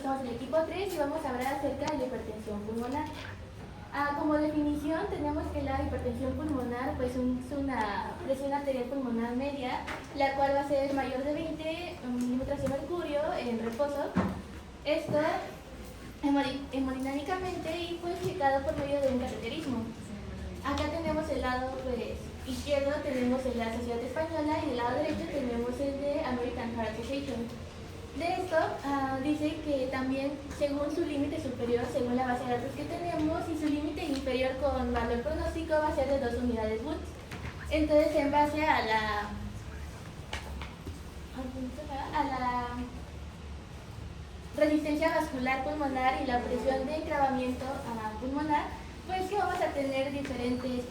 somos el equipo 3 y vamos a hablar acerca de la hipertensión pulmonar. Como definición tenemos que la hipertensión pulmonar pues, es una presión arterial pulmonar media, la cual va a ser mayor de 20 milímetros de mercurio en reposo. Esto hemodinámicamente y pues checado por medio de un cateterismo. Acá tenemos el lado pues, izquierdo, tenemos el de la Sociedad Española y del lado derecho tenemos el de American Heart Association. De esto dice que también según su límite superior, según la base de datos que tenemos, y su límite inferior con valor pronóstico va a ser de 2 unidades Wood. Entonces, en base a la resistencia vascular pulmonar y la presión de encravamiento pulmonar, pues que vamos a tener diferentes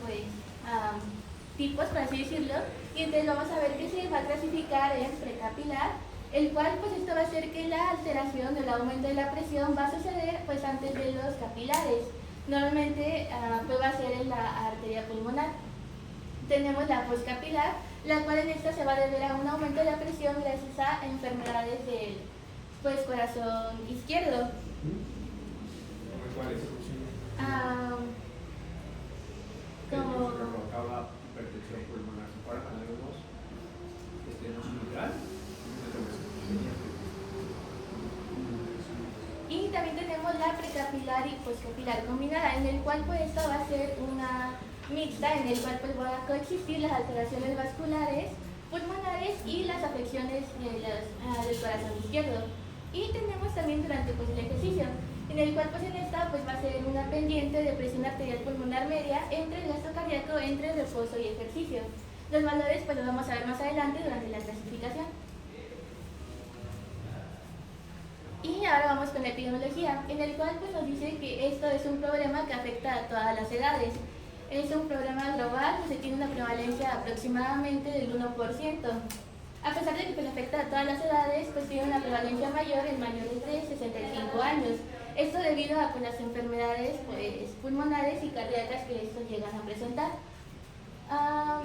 tipos, por así decirlo, y entonces vamos a ver que se va a clasificar en precapilar, el cual pues esto va a hacer que la alteración del aumento de la presión va a suceder pues antes de los capilares. Normalmente pues va a ser en la arteria pulmonar. Tenemos la poscapilar, la cual en esta se va a deber a un aumento de la presión gracias a enfermedades del pues, corazón izquierdo. ¿Cuál es? Como provocaba hipertensión pulmonar. ¿Cuál tenemos? Y también tenemos la precapilar y poscapilar combinada, en el cual pues esta va a ser una mixta, en el cual pues van a coexistir las alteraciones vasculares, pulmonares y las afecciones del corazón izquierdo. Y tenemos también durante pues, el ejercicio, en el cual pues en esta pues va a ser una pendiente de presión arterial pulmonar media entre el gasto cardíaco, entre reposo y ejercicio. Los valores pues los vamos a ver más adelante durante la clasificación. Y ahora vamos con la epidemiología, en el cual pues, nos dice que esto es un problema que afecta a todas las edades. Es un problema global, pues, tiene una prevalencia aproximadamente del 1%. A pesar de que pues, afecta a todas las edades, pues tiene una prevalencia mayor en mayores de 65 años. Esto debido a pues, las enfermedades pues, pulmonares y cardíacas que estos llegan a presentar.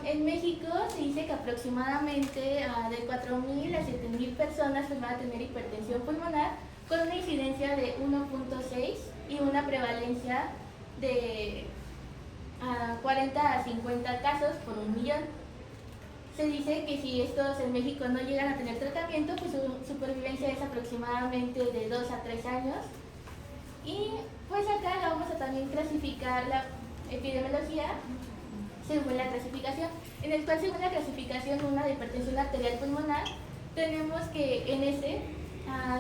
En México se dice que aproximadamente de 4.000 a 7.000 personas pues, van a tener hipertensión pulmonar con una incidencia de 1.6 y una prevalencia de 40 a 50 casos por 1.000.000. Se dice que si estos en México no llegan a tener tratamiento, pues su supervivencia es aproximadamente de 2 a 3 años. Y pues acá vamos a también clasificar la epidemiología según la clasificación, en el cual según la clasificación 1 de hipertensión arterial pulmonar, tenemos que en ese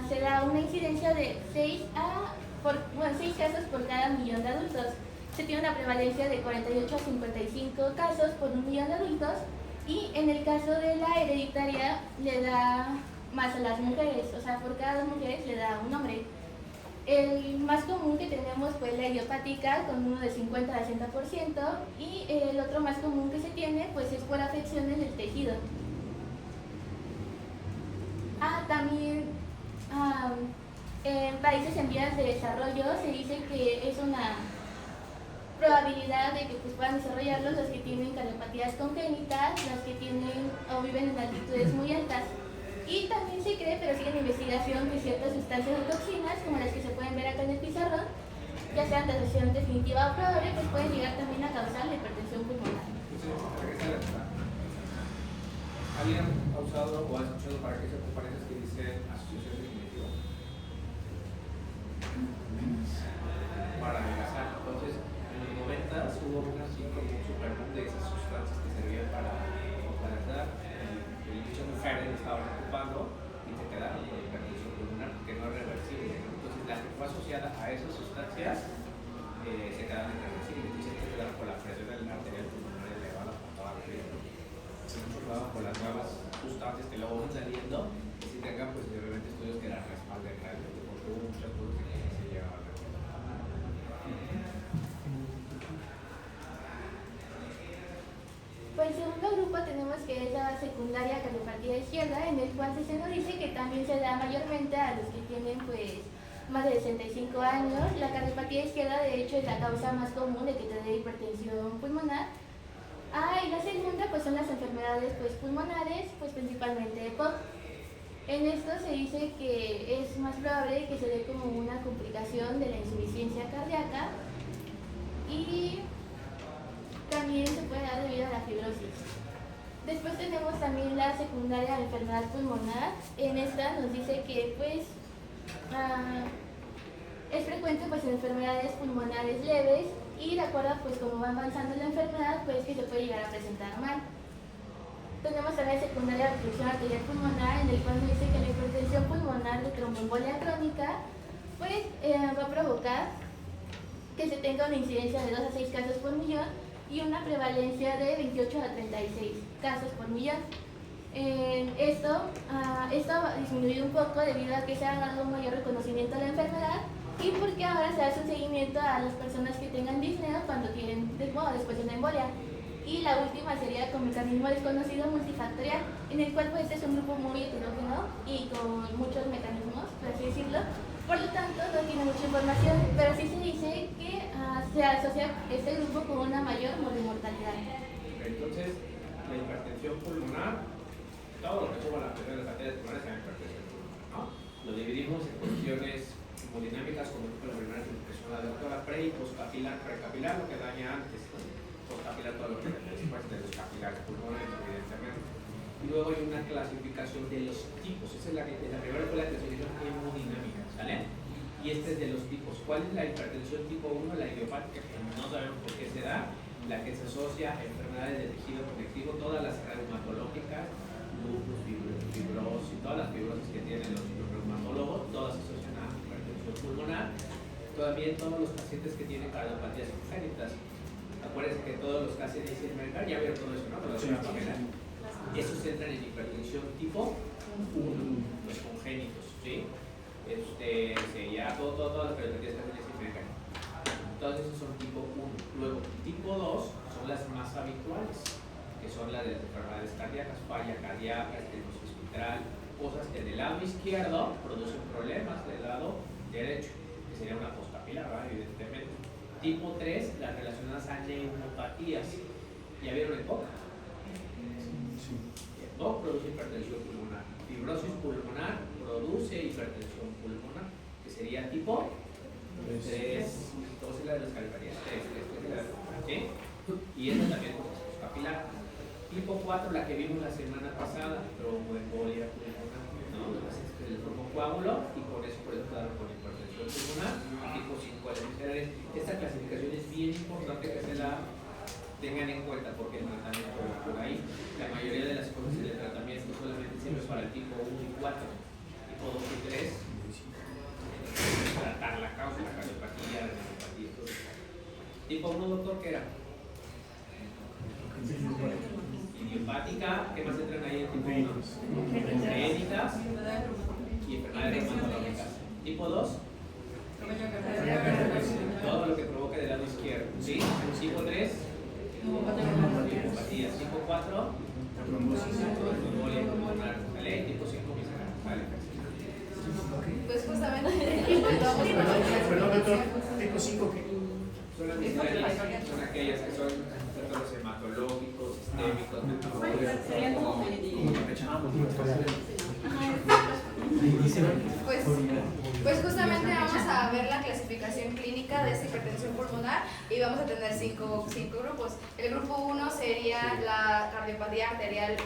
se da una incidencia de 6 casos por cada 1.000.000 de adultos. Se tiene una prevalencia de 48 a 55 casos por 1.000.000 de adultos, y en el caso de la hereditaria le da más a las mujeres, o sea, por cada 2 mujeres le da un hombre. El más común que tenemos pues la idiopática con uno de 50 a 60%, y el otro más común que se tiene pues es por afecciones del tejido. También en países en vías de desarrollo se dice que es una probabilidad de que pues, puedan desarrollarlos los que tienen cardiopatías congénitas, los que tienen o viven en altitudes muy altas. Y también se cree, pero sigue en investigación, que ciertas sustancias o toxinas, como las que se pueden ver acá en el pizarrón, ya sean de asociación definitiva o probable, pues pueden llegar también a causar la hipertensión pulmonar. ¿Habían usado o has escuchado para qué se ocupan esas que dicen asociación definitiva? Para adelgazar. Entonces, en los 90 hubo una así como un superboom de esas sustancias que servían para adelgazar. El dicho Ferrer estaban ocupando y se quedaron con hipertensión pulmonar, que no es reversible. Entonces, la que fue asociada a esas sustancias se quedaron irreversibles y se quedaron con la presión arterial pulmonar elevada por toda la vida. Con las nuevas sustancias que luego van saliendo, y si tengan pues obviamente estudios que las respalden realmente, porque hubo muchas cosas que no se llegaban a ver. Pues el segundo grupo tenemos que es la secundaria cardiopatía izquierda, en el cual se nos dice que también se da mayormente a los que tienen pues más de 65 años. La cardiopatía izquierda de hecho es la causa más común de que te dé hipertensión pulmonar. Y la segunda pues son las enfermedades pues pulmonares, pues principalmente EPOC. En esto se dice que es más probable que se dé como una complicación de la insuficiencia cardíaca y también se puede dar debido a la fibrosis. Después tenemos también la secundaria de enfermedad pulmonar. En esta nos dice que pues es frecuente pues en enfermedades pulmonares leves y de acuerdo pues como va avanzando la enfermedad pues que se puede llegar a presentar mal. Tenemos también la secundaria de obstrucción arterial pulmonar, en el cual nos dice que la hipertensión pulmonar de tromboembolia crónica pues va a provocar que se tenga una incidencia de 2 a 6 casos por millón y una prevalencia de 28 a 36 casos por millón. Esto ha disminuido un poco debido a que se ha dado un mayor reconocimiento de la enfermedad y porque ahora se hace un seguimiento a las personas que tengan disnea cuando tienen después de una embolia. Y la última sería con mecanismo desconocido multifactorial, en el cual pues es un grupo muy heterogéneo y con muchos mecanismos, por así decirlo. Por lo tanto, no tiene mucha información, pero sí se dice que se asocia este grupo con una mayor mortalidad. Entonces, la hipertensión pulmonar, todo lo que suba la presión de las arterias pulmonares se llama hipertensión pulmonar, ¿no? Lo dividimos en cuestiones hemodinámicas, como dijo la primera explicación la doctora, pre y postcapilar. Precapilar, lo que daña antes, ¿no? Postcapilar, todo lo que daña después de los capilares pulmonares, evidentemente. Y luego hay una clasificación de los tipos. Esa es la primera fue la clasificación hemodinámica, ¿sale? Y este es de los tipos. ¿Cuál es la hipertensión tipo 1? La idiopática, que no sabemos por qué se da, la que se asocia a enfermedades de tejido conectivo, todas las reumatológicas, lupus, fibrosis, todas las fibrosis que tienen los reumatólogos, todas se asocian a hipertensión pulmonar. Todavía todos los pacientes que tienen cardiopatías congénitas. Acuérdense que todos los casos de Eisenberg, ya vieron todo eso, ¿no? Esos entran en hipertensión tipo 1, los congénitos, ¿sí? Ya todas las cardiopatías que hacen Eisenberg. Entonces esos son tipo 1. Luego, tipo 2 son las más habituales, que son las de las enfermedades cardíacas, falla cardíaca, estenosis mitral, cosas que del lado izquierdo producen problemas del lado derecho, que sería una postcapilar, evidentemente. Tipo 3, las relacionadas a neumopatías. ¿Ya vieron el POC? Sí. El POC produce hipertensión pulmonar. Fibrosis pulmonar produce hipertensión pulmonar, que sería tipo 3. Entonces la de las cardiopatías 3. ¿Sí? Y esta también es postcapilar. Tipo 4, la que vimos la semana pasada, tromboembolia pulmonar, ¿no? El trombocoágulo y con eso por eso quedaron con hipertensión pulmonar. Tipo 5, esta clasificación es bien importante que se la tengan en cuenta porque el tratamiento por ahí, la mayoría de las cosas del tratamiento solamente sirve para el tipo 1 y 4, tipo 2 y 3, tratar la causa, la cardiopatía, la neuropatía, todo eso. Tipo 1, doctor, ¿qué era? Idiopática, ¿qué más entran ahí en tipo 1? Congénitas y enfermedades reumatológicas. Tipo 2, todo lo que provoca del lado izquierdo, ¿sí? Tipo 3, neuropatías. Tipo 4, tromboembolia pulmonar. ¿Vale? Tipo 5, visceral. ¿Vale? Pues justamente. Perdón, doctor. Tipo 5, ¿qué? Son las viscerales, son aquellas que son trastornos hematológicos, sistémicos, metabólicos. Serían como Pues justamente vamos a ver la clasificación clínica de esta hipertensión pulmonar y vamos a tener cinco grupos. El grupo 1 sería la cardiopatía arterial,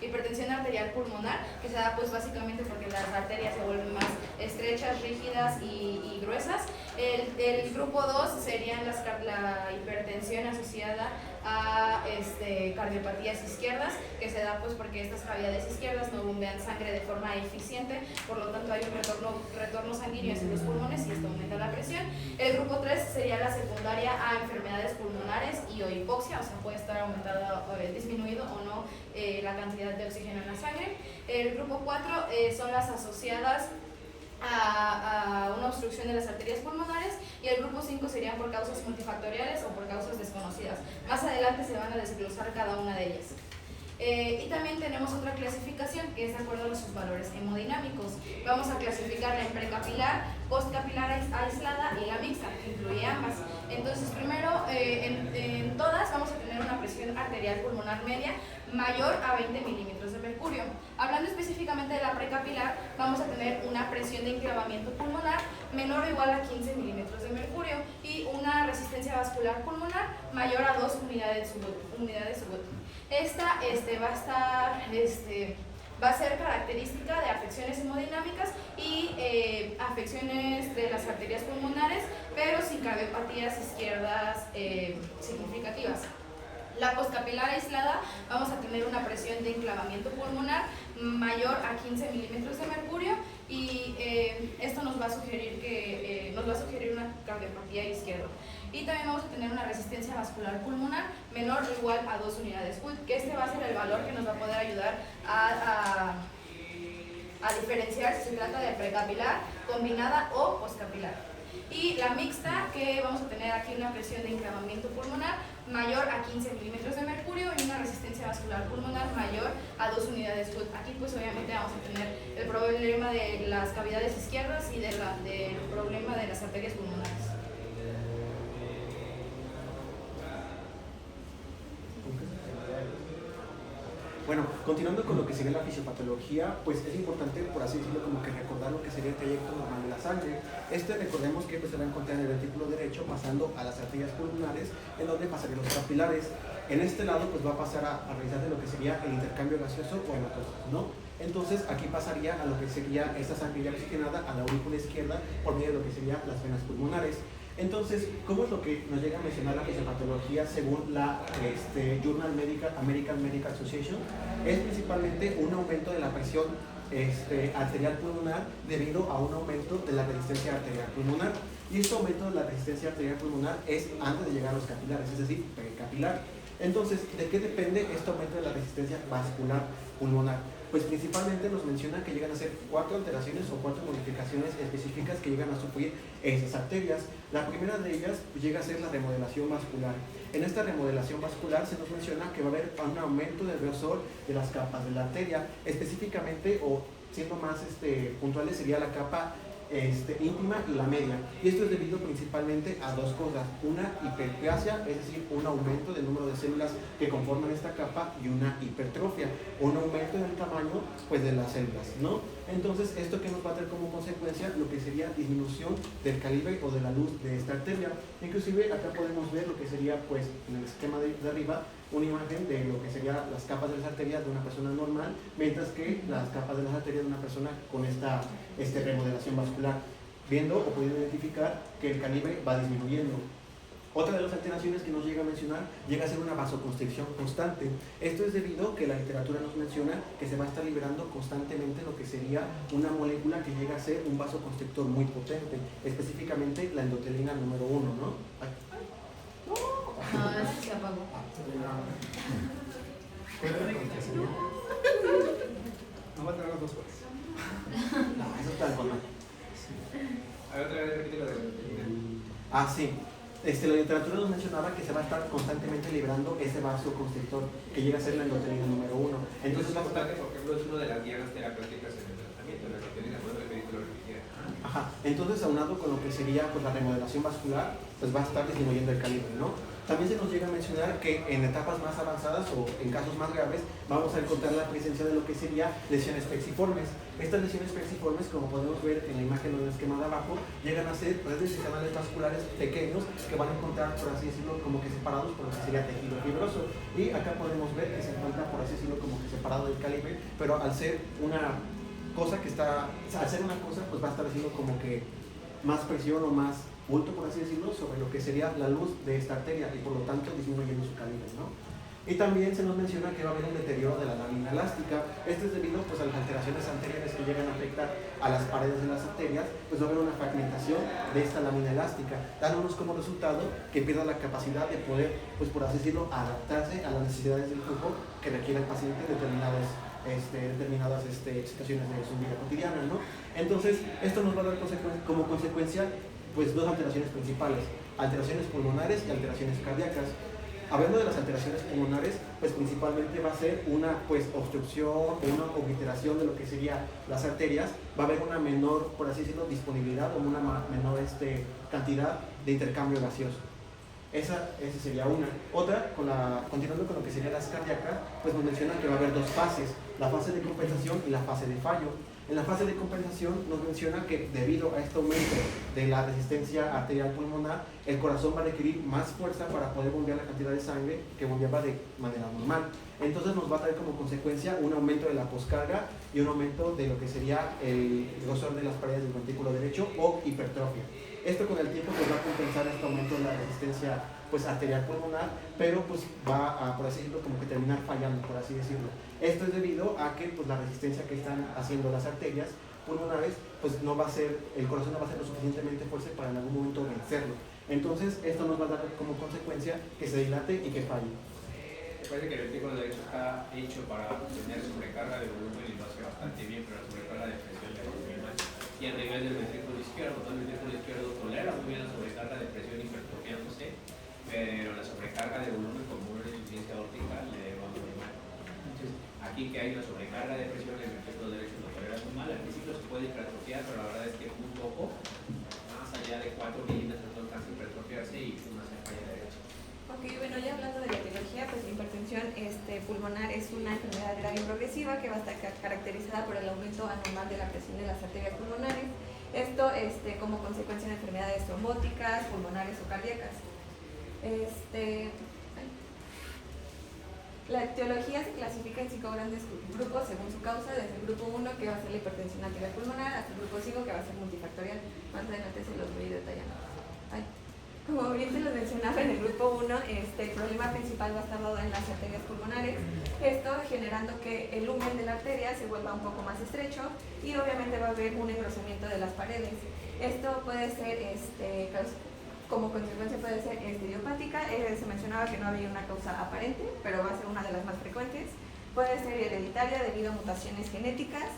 hipertensión arterial pulmonar, que se da pues básicamente porque las arterias se vuelven más estrechas, rígidas y gruesas. El grupo 2 sería la hipertensión asociada a cardiopatías izquierdas, que se da pues porque estas cavidades izquierdas no bombean sangre de forma eficiente, por lo tanto hay un retorno sanguíneo hacia los pulmones y esto aumenta la presión. El grupo 3 sería la secundaria a enfermedades pulmonares y o hipoxia, o sea puede estar aumentado, disminuido o no la cantidad de oxígeno en la sangre. El grupo 4 son las asociadas a una obstrucción de las arterias pulmonares y el grupo 5 serían por causas multifactoriales o por causas desconocidas. Más adelante se van a desglosar cada una de ellas. Y también tenemos otra clasificación que es de acuerdo a sus valores hemodinámicos. Vamos a clasificarla en precapilar, postcapilar aislada y la mixta, que incluye ambas. Entonces primero, en todas vamos a tener una presión arterial pulmonar media mayor a 20 milímetros de mercurio. Habla Hablando específicamente de la precapilar, vamos a tener una presión de enclavamiento pulmonar menor o igual a 15 milímetros de mercurio y una resistencia vascular pulmonar mayor a 2 unidades Wood. Esta va a ser característica de afecciones hemodinámicas y afecciones de las arterias pulmonares, pero sin cardiopatías izquierdas significativas. La postcapilar aislada, vamos a tener una presión de enclavamiento pulmonar mayor a 15 milímetros de mercurio y esto nos va a sugerir una cardiopatía izquierda. Y también vamos a tener una resistencia vascular pulmonar menor o igual a 2 unidades Wood, que este va a ser el valor que nos va a poder ayudar a diferenciar si se trata de precapilar, combinada o postcapilar. Y la mixta, que vamos a tener aquí una presión de enclavamiento pulmonar mayor a 15 milímetros de mercurio y una resistencia vascular pulmonar mayor a 2 unidades Wood. Aquí pues obviamente vamos a tener el problema de las cavidades izquierdas y del problema de las arterias pulmonares. Bueno, continuando con lo que sería la fisiopatología, pues es importante, por así decirlo, como que recordar lo que sería el trayecto normal de la sangre. Recordemos que pues, se va a encontrar en el ventículo derecho pasando a las arterias pulmonares, en donde pasarían los capilares. En este lado pues va a pasar a realizar de lo que sería el intercambio gaseoso o hematosis, ¿no? Entonces aquí pasaría a lo que sería esta sangre ya oxigenada a la aurícula izquierda por medio de lo que serían las venas pulmonares. Entonces, ¿cómo es lo que nos llega a mencionar la fisiopatología según la Journal American Medical Association? Es principalmente un aumento de la presión arterial pulmonar debido a un aumento de la resistencia arterial pulmonar. Y este aumento de la resistencia arterial pulmonar es antes de llegar a los capilares, es decir, precapilar. Entonces, ¿de qué depende este aumento de la resistencia vascular pulmonar? Pues principalmente nos menciona que llegan a ser 4 alteraciones o 4 modificaciones específicas que llegan a sufrir esas arterias. La primera de ellas pues, llega a ser la remodelación vascular. En esta remodelación vascular se nos menciona que va a haber un aumento del grosor de las capas de la arteria, específicamente o siendo más puntuales sería la capa íntima y la media. Y esto es debido principalmente a dos cosas: una hiperplasia, es decir, un aumento del número de células que conforman esta capa, y una hipertrofia, un aumento en el tamaño pues, de las células, ¿no? Entonces, esto que nos va a tener como consecuencia lo que sería disminución del calibre o de la luz de esta arteria. Inclusive acá podemos ver lo que sería pues en el esquema de arriba una imagen de lo que serían las capas de las arterias de una persona normal, mientras que las capas de las arterias de una persona con esta remodelación vascular, viendo o pudiendo identificar que el calibre va disminuyendo. Otra de las alteraciones que nos llega a mencionar llega a ser una vasoconstricción constante. Esto es debido a que la literatura nos menciona que se va a estar liberando constantemente lo que sería una molécula que llega a ser un vasoconstrictor muy potente, específicamente la endotelina número 1, ¿no? Ay. Se apagó. No va a tener las 2 horas. No, eso está normal. A ver, otra vez repite lo de... Sí. La literatura nos mencionaba que se va a estar constantemente liberando ese vasoconstrictor que llega a ser la endotelina número 1. Entonces, por ejemplo, es una de las dianas terapéuticas en el tratamiento, la endotelina, puedo repetir que lo repitiera. Ajá. Entonces, aunado con lo que sería pues, la remodelación vascular, pues va a estar disminuyendo el calibre, ¿no? También se nos llega a mencionar que en etapas más avanzadas o en casos más graves vamos a encontrar la presencia de lo que sería lesiones plexiformes. Estas lesiones plexiformes, como podemos ver en la imagen o en el esquema de abajo, llegan a ser redes de canales vasculares pequeños que van a encontrar, por así decirlo, como que separados por lo que sería tejido fibroso. Y acá podemos ver que se encuentra, por así decirlo, como que separado del calibre, pero al ser una cosa pues va a estar haciendo como que más presión o más bulto, por así decirlo, sobre lo que sería la luz de esta arteria y por lo tanto disminuyendo su calibre, ¿no? Y también se nos menciona que va a haber un deterioro de la lámina elástica. Esto es debido pues, a las alteraciones anteriores que llegan a afectar a las paredes de las arterias, pues va a haber una fragmentación de esta lámina elástica, dándonos como resultado que pierda la capacidad de poder, pues por así decirlo, adaptarse a las necesidades del flujo que requiere el paciente en determinadas situaciones de su vida cotidiana, ¿no? Entonces, esto nos va a dar como consecuencia pues dos alteraciones principales: alteraciones pulmonares y alteraciones cardíacas. Hablando de las alteraciones pulmonares, pues principalmente va a ser una obstrucción o una obliteración de lo que serían las arterias. Va a haber una menor, por así decirlo, disponibilidad o una menor cantidad de intercambio gaseoso. Esa sería una. Otra, continuando con lo que serían las cardíacas, pues nos menciona que va a haber dos fases. la fase de compensación y la fase de fallo. En la fase de compensación nos menciona que debido a este aumento de la resistencia arterial pulmonar, el corazón va a requerir más fuerza para poder bombear la cantidad de sangre que bombeaba de manera normal. Entonces nos va a traer como consecuencia un aumento de la poscarga y un aumento de lo que sería el grosor de las paredes del ventrículo derecho o hipertrofia. Esto con el tiempo pues va a compensar este aumento de la resistencia pues arterial pulmonar, pero pues va a, por así decirlo, como que terminar fallando, por así decirlo. Esto es debido a que pues la resistencia que están haciendo las arterias pulmonares, pues no va a ser, el corazón no va a ser lo suficientemente fuerte para en algún momento vencerlo. Entonces esto nos va a dar como consecuencia que se dilate y que falle. Recuerde que el ventrículo derecho está hecho para tener sobrecarga de volumen y lo hace bastante bien, pero la sobrecarga de presión le va muy mal. Y al nivel del ventrículo izquierdo, el ventrículo izquierdo tolera muy bien la sobrecarga de presión hipertrofiándose, pero la sobrecarga de volumen como una insuficiencia aórtica le va muy mal. Entonces, aquí que hay una sobrecarga de presión, el ventrículo derecho lo tolera muy mal. Al principio se puede hipertrofiar, pero la verdad es que un poco, más allá de 4 milímetros, no alcanza a hipertrofiarse y una se falla derecha. Ok, bueno, ya hablando de la etiología, pues la hipertensión pulmonar es una enfermedad grave y progresiva que va a estar caracterizada por el aumento anormal de la presión de las arterias pulmonares. Esto como consecuencia de enfermedades trombóticas, pulmonares o cardíacas. La etiología se clasifica en 5 grandes grupos según su causa, desde el grupo 1 que va a ser la hipertensión arterial pulmonar hasta el grupo 5 que va a ser multifactorial. Más adelante se los voy detallando. Como bien se los mencionaba en el grupo 1, el problema principal va a estar dado en las arterias pulmonares, esto generando que el lumen de la arteria se vuelva un poco más estrecho y obviamente va a haber un engrosamiento de las paredes. Esto puede ser, como consecuencia puede ser idiopática, se mencionaba que no había una causa aparente, pero va a ser una de las más frecuentes. Puede ser hereditaria debido a mutaciones genéticas,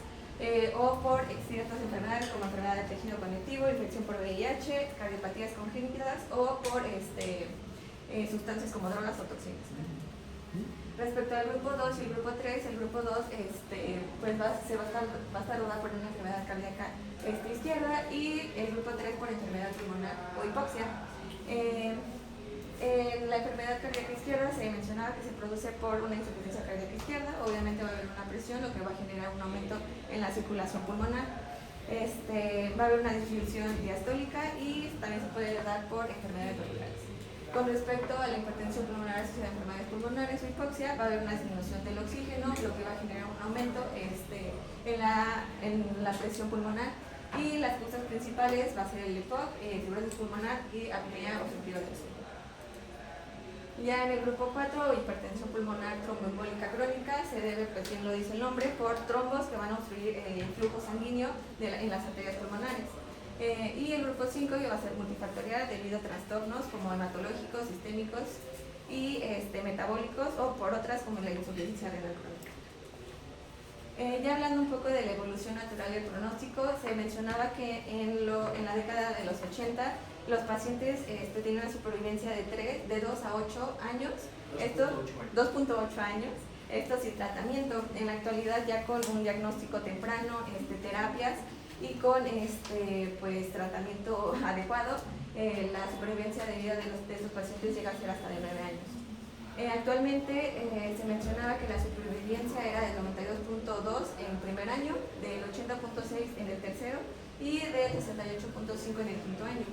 o por ciertas enfermedades como enfermedad del tejido conectivo, infección por VIH, cardiopatías congénitas o por sustancias como drogas o toxinas. Respecto al grupo 2 y el grupo 3, el grupo 2 pues va a estar dada por una enfermedad cardíaca izquierda y el grupo 3 por enfermedad pulmonar o hipoxia. En la enfermedad cardíaca izquierda se mencionaba que se produce por una insuficiencia cardíaca izquierda, obviamente va a haber una presión, lo que va a generar un aumento en la circulación pulmonar. Va a haber una disminución diastólica y también se puede dar por enfermedades vasculares. Con respecto a la hipertensión pulmonar asociada a enfermedades pulmonares o hipoxia, va a haber una disminución del oxígeno, lo que va a generar un aumento en la presión pulmonar. Y las causas principales va a ser el EPOC, fibrosis pulmonar y apnea obstructiva del sueño. Ya en el grupo 4, hipertensión pulmonar tromboembólica crónica, se debe, pues bien lo dice el nombre, por trombos que van a obstruir el flujo sanguíneo en las arterias pulmonares. Y el grupo 5 que va a ser multifactorial debido a trastornos como hematológicos, sistémicos y metabólicos o por otras como la insuficiencia renal crónica. Ya hablando un poco de la evolución natural del pronóstico, se mencionaba que en la década de los 80 los pacientes tienen una supervivencia de 2 a 8 años, 2.8 años, esto sin tratamiento. En la actualidad ya con un diagnóstico temprano, terapias y con pues tratamiento adecuado, la supervivencia de vida de estos pacientes llega a ser hasta de 9 años. Actualmente se mencionaba que la supervivencia era del 92.2 en el primer año, del 80.6 en el tercero y del 68.5 en el quinto año.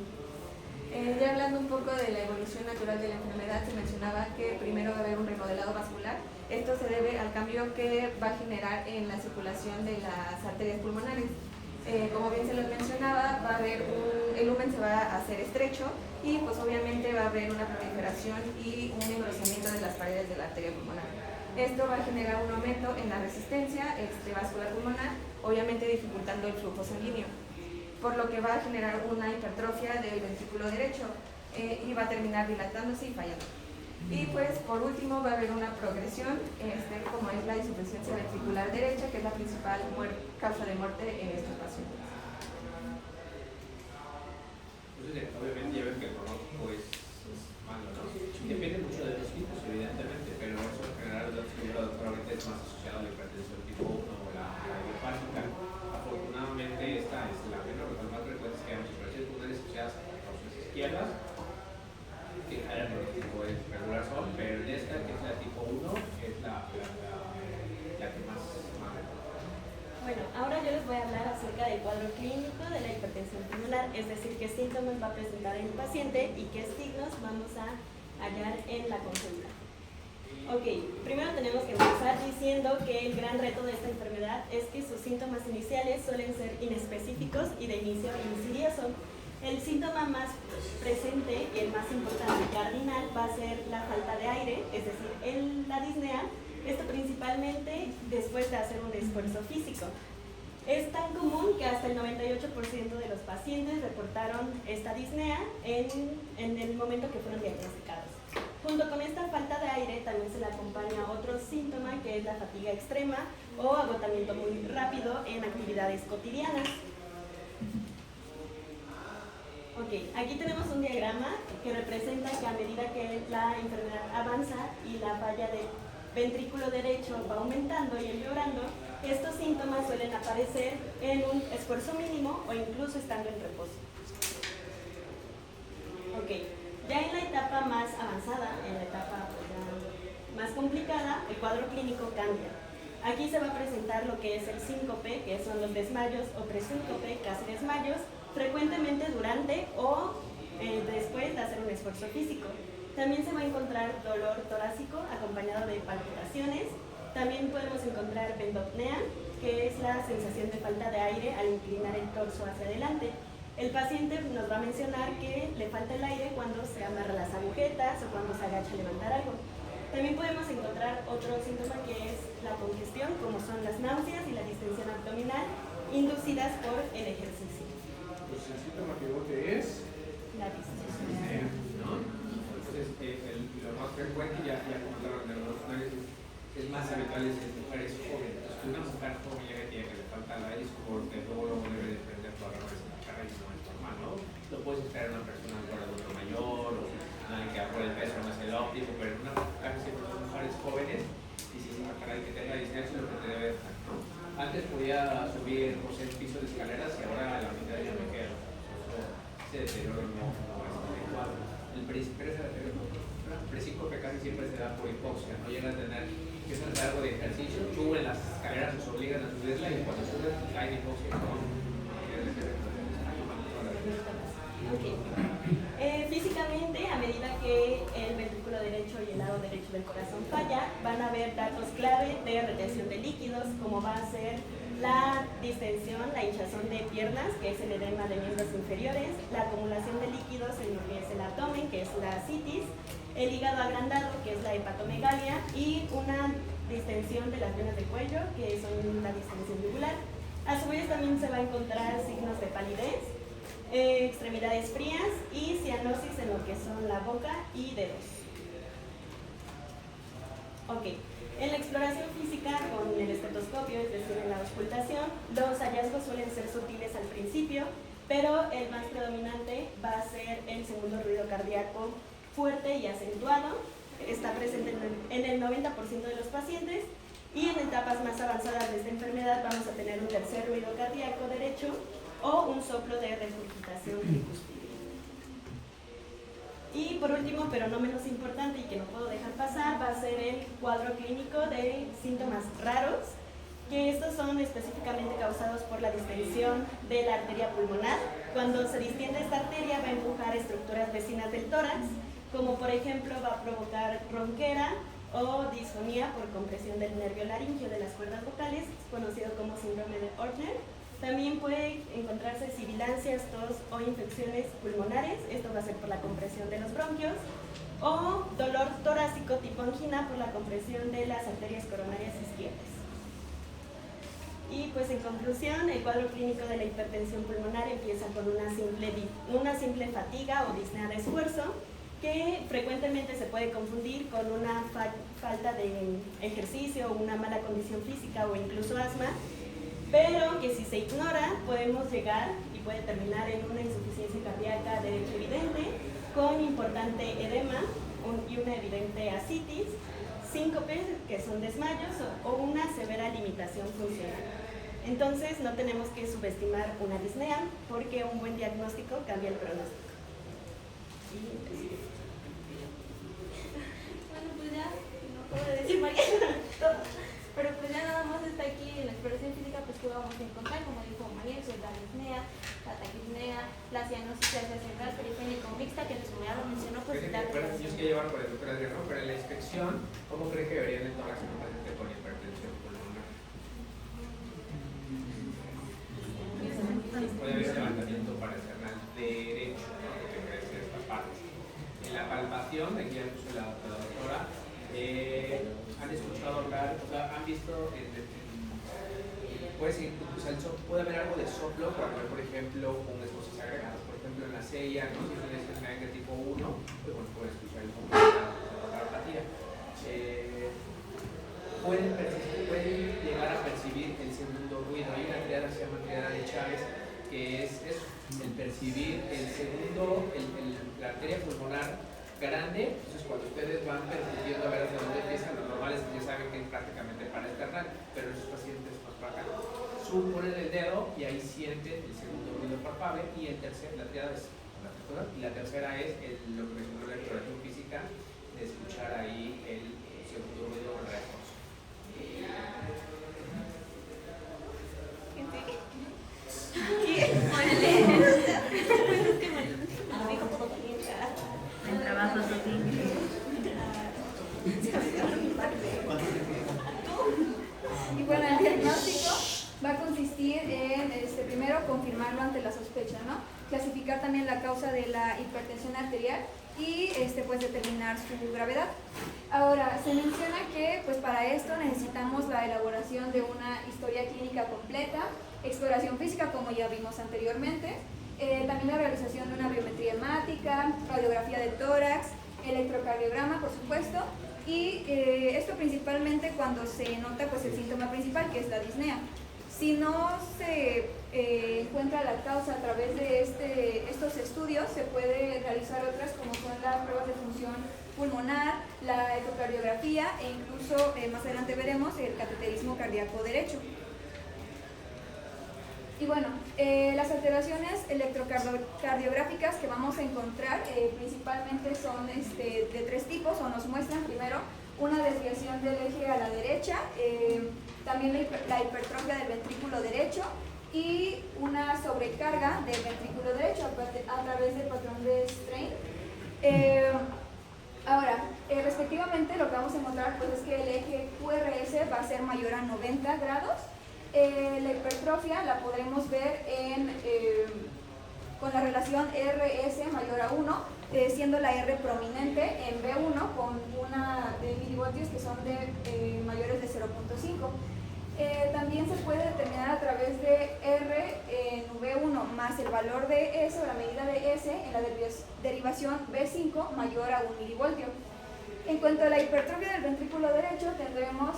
Ya hablando un poco de la evolución natural de la enfermedad, se mencionaba que primero va a haber un remodelado vascular. Esto se debe al cambio que va a generar en la circulación de las arterias pulmonares. Como bien se les mencionaba, va a haber el lumen se va a hacer estrecho y pues obviamente va a haber una proliferación y un engrosamiento de las paredes de la arteria pulmonar. Esto va a generar un aumento en la resistencia vascular pulmonar, obviamente dificultando el flujo sanguíneo, por lo que va a generar una hipertrofia del ventrículo derecho y va a terminar dilatándose y fallando. Y pues por último va a haber una progresión, como es la insuficiencia ventricular derecha, que es la principal causa de muerte en estos pacientes. Entonces, obviamente ya ven que el pronóstico es malo, ¿no? Depende mucho de los tipos, evidentemente, pero eso en general el doctor ahorita es más asociado a la hipertensión tipo 1 o la idiopática. Afortunadamente esta es la menor, las más frecuentes que hay muchas operaciones pulmonares asociadas a causas izquierdas, que el pronóstico es regular son, pero en esta, que es la tipo 1, es la que más Bueno, ahora yo les voy a hablar acerca del cuadro clínico de la hipertensión pulmonar, es decir, qué síntomas va a presentar el paciente y qué signos vamos a hallar en la consulta. Ok, primero tenemos que empezar diciendo que el gran reto de esta enfermedad es que sus síntomas iniciales suelen ser inespecíficos y de inicio insidioso. El síntoma más presente y el más importante cardinal va a ser la falta de aire, es decir, la disnea. Esto principalmente después de hacer un esfuerzo físico. Es tan común que hasta el 98% de los pacientes reportaron esta disnea en el momento que fueron diagnosticados. Junto con esta falta de aire también se le acompaña otro síntoma que es la fatiga extrema o agotamiento muy rápido en actividades cotidianas. Ok, aquí tenemos un diagrama que representa que a medida que la enfermedad avanza y la falla del ventrículo derecho va aumentando y empeorando, estos síntomas suelen aparecer en un esfuerzo mínimo o incluso estando en reposo. Ok, ya en la etapa más avanzada, en la etapa más complicada, el cuadro clínico cambia. Aquí se va a presentar lo que es el síncope, que son los desmayos o presíncope, casi desmayos, frecuentemente durante o después de hacer un esfuerzo físico. También se va a encontrar dolor torácico acompañado de palpitaciones. También podemos encontrar bendopnea, que es la sensación de falta de aire al inclinar el torso hacia adelante. El paciente nos va a mencionar que le falta el aire cuando se amarra las agujetas o cuando se agacha a levantar algo. También podemos encontrar otro síntoma que es la congestión, como son las náuseas y la distensión abdominal inducidas por el ejercicio. Pues el síntoma que vote es La disnea. ¿no? Entonces, lo más frecuente, ya comentaron en algunos análisis, es más habitual es en mujeres jóvenes. Entonces, una mujer joven ya que tiene que le falta el aire es porque luego debe de prender toda la cabeza en la cara y no es normal, ¿no? Lo puedes esperar en una persona con adulto mayor o alguien que por el peso no es el óptimo, pero en una casi siempre son mujeres jóvenes y si es una cara que tenga distancia es lo que te debe dar, ¿no? Antes podía subir por ser piso de escaleras y ahora a la mitad ya me quedo. Ese deterioro no es adecuado. El presíncope casi siempre se da por hipoxia, no llega a tener que hacer algo de ejercicio, suben las escaleras, nos obligan a subirla y cuando suben caen hipoxia. Okay. Físicamente, a medida que el ventrículo derecho y el lado derecho del corazón falla, van a haber datos clave de retención de líquidos, como va a ser la distensión, la hinchazón de piernas, que es el edema de miembros inferiores, la acumulación de líquidos en lo que es el abdomen, que es la ascitis, el hígado agrandado, que es la hepatomegalia, y una distensión de las venas del cuello, que son la distensión yugular. A su vez también se va a encontrar signos de palidez, extremidades frías y cianosis en lo que son la boca y dedos. Ok, en la exploración física con el estetoscopio, es decir, en la auscultación, los hallazgos suelen ser sutiles al principio, pero el más predominante va a ser el segundo ruido cardíaco fuerte y acentuado. Está presente en el 90% de los pacientes y en etapas más avanzadas de esta enfermedad vamos a tener un tercer ruido cardíaco derecho o un soplo de regurgitación tricúspide. Y por último, pero no menos importante y que no puedo dejar pasar, va a ser el cuadro clínico de síntomas raros, que estos son específicamente causados por la distensión de la arteria pulmonar. Cuando se distiende esta arteria va a empujar estructuras vecinas del tórax, como por ejemplo va a provocar ronquera o disfonía por compresión del nervio laríngeo de las cuerdas vocales, conocido como síndrome de Ortner. También puede encontrarse sibilancias, tos o infecciones pulmonares, esto va a ser por la compresión de los bronquios, o dolor torácico tipo angina por la compresión de las arterias coronarias izquierdas. Y pues en conclusión, el cuadro clínico de la hipertensión pulmonar empieza con una simple fatiga o disnea de esfuerzo, que frecuentemente se puede confundir con una falta de ejercicio, una mala condición física o incluso asma, pero que si se ignora podemos llegar y puede terminar en una insuficiencia cardíaca derecha evidente, con importante edema y una evidente ascitis, síncope, que son desmayos, o una severa limitación funcional. Entonces no tenemos que subestimar una disnea, porque un buen diagnóstico cambia el pronóstico. Bueno, pues ya, no puedo decir Mariana todo, pero pues ya nada más está aquí en la exploración física, pues que que vamos a encontrar, como dijo Mariel, es la disnea, la taquipnea, la cianosis cerebral periférico mixta, que en su ya lo mencionó, pues Yo la es que llevar por el doctor Adriano, pero en la inspección, ¿cómo cree que deberían el tórax en un paciente con hipertensión pulmonar? Puede haber levantamiento parasternal derecho, ¿no? Que crece estas partes. En la palpación, aquí ya puso la doctora, han escuchado hablar, o sea, han visto, puede haber algo de soplo cuando hay, por ejemplo, un esposos agregados, por ejemplo, en la sella, ¿no? Si tienes el tipo 1, pues bueno, pueden escuchar el soplo de la cardiopatía. Pueden llegar a percibir el segundo ruido. Hay una triada que se llama triada de Chávez, que es el percibir el segundo, la arteria pulmonar grande. Entonces cuando ustedes van percibiendo a ver hacia dónde empieza, lo normal es que ya saben que es prácticamente parasternal, pero en esos pacientes más para acá. Ponen el dedo y ahí sienten el segundo ruido palpable, y la triada es la tercera, y la tercera es lo que mencionó la exploración física, de escuchar ahí el segundo ruido reforzo. El trabajo Y bueno, el diagnóstico va a consistir en, primero, confirmarlo ante la sospecha, ¿no? Clasificar también la causa de la hipertensión arterial y pues determinar su gravedad. Ahora, se menciona que pues para esto necesitamos la elaboración de una historia clínica completa, exploración física como ya vimos anteriormente, también la realización de una biometría hemática, radiografía de tórax, electrocardiograma por supuesto, y esto principalmente cuando se nota pues el síntoma principal, que es la disnea. Si no se encuentra la causa a través de estos estudios, se puede realizar otras como son las pruebas de función pulmonar, la ecocardiografía e incluso más adelante veremos el cateterismo cardíaco derecho. Y bueno, las alteraciones electrocardiográficas que vamos a encontrar principalmente son de tres tipos, o nos muestran primero una desviación del eje a la derecha, también la hipertrofia del ventrículo derecho y una sobrecarga del ventrículo derecho a través del patrón de Strain. Ahora, respectivamente lo que vamos a encontrar pues, es que el eje QRS va a ser mayor a 90 grados. La hipertrofia la podremos ver con la relación RS mayor a 1, siendo la R prominente en V1 con una de milivoltios que son de mayores de 0.5. También se puede determinar a través de R en V1 más el valor de S o la medida de S en la derivación V5 mayor a 1 milivoltio. En cuanto a la hipertrofia del ventrículo derecho, tendremos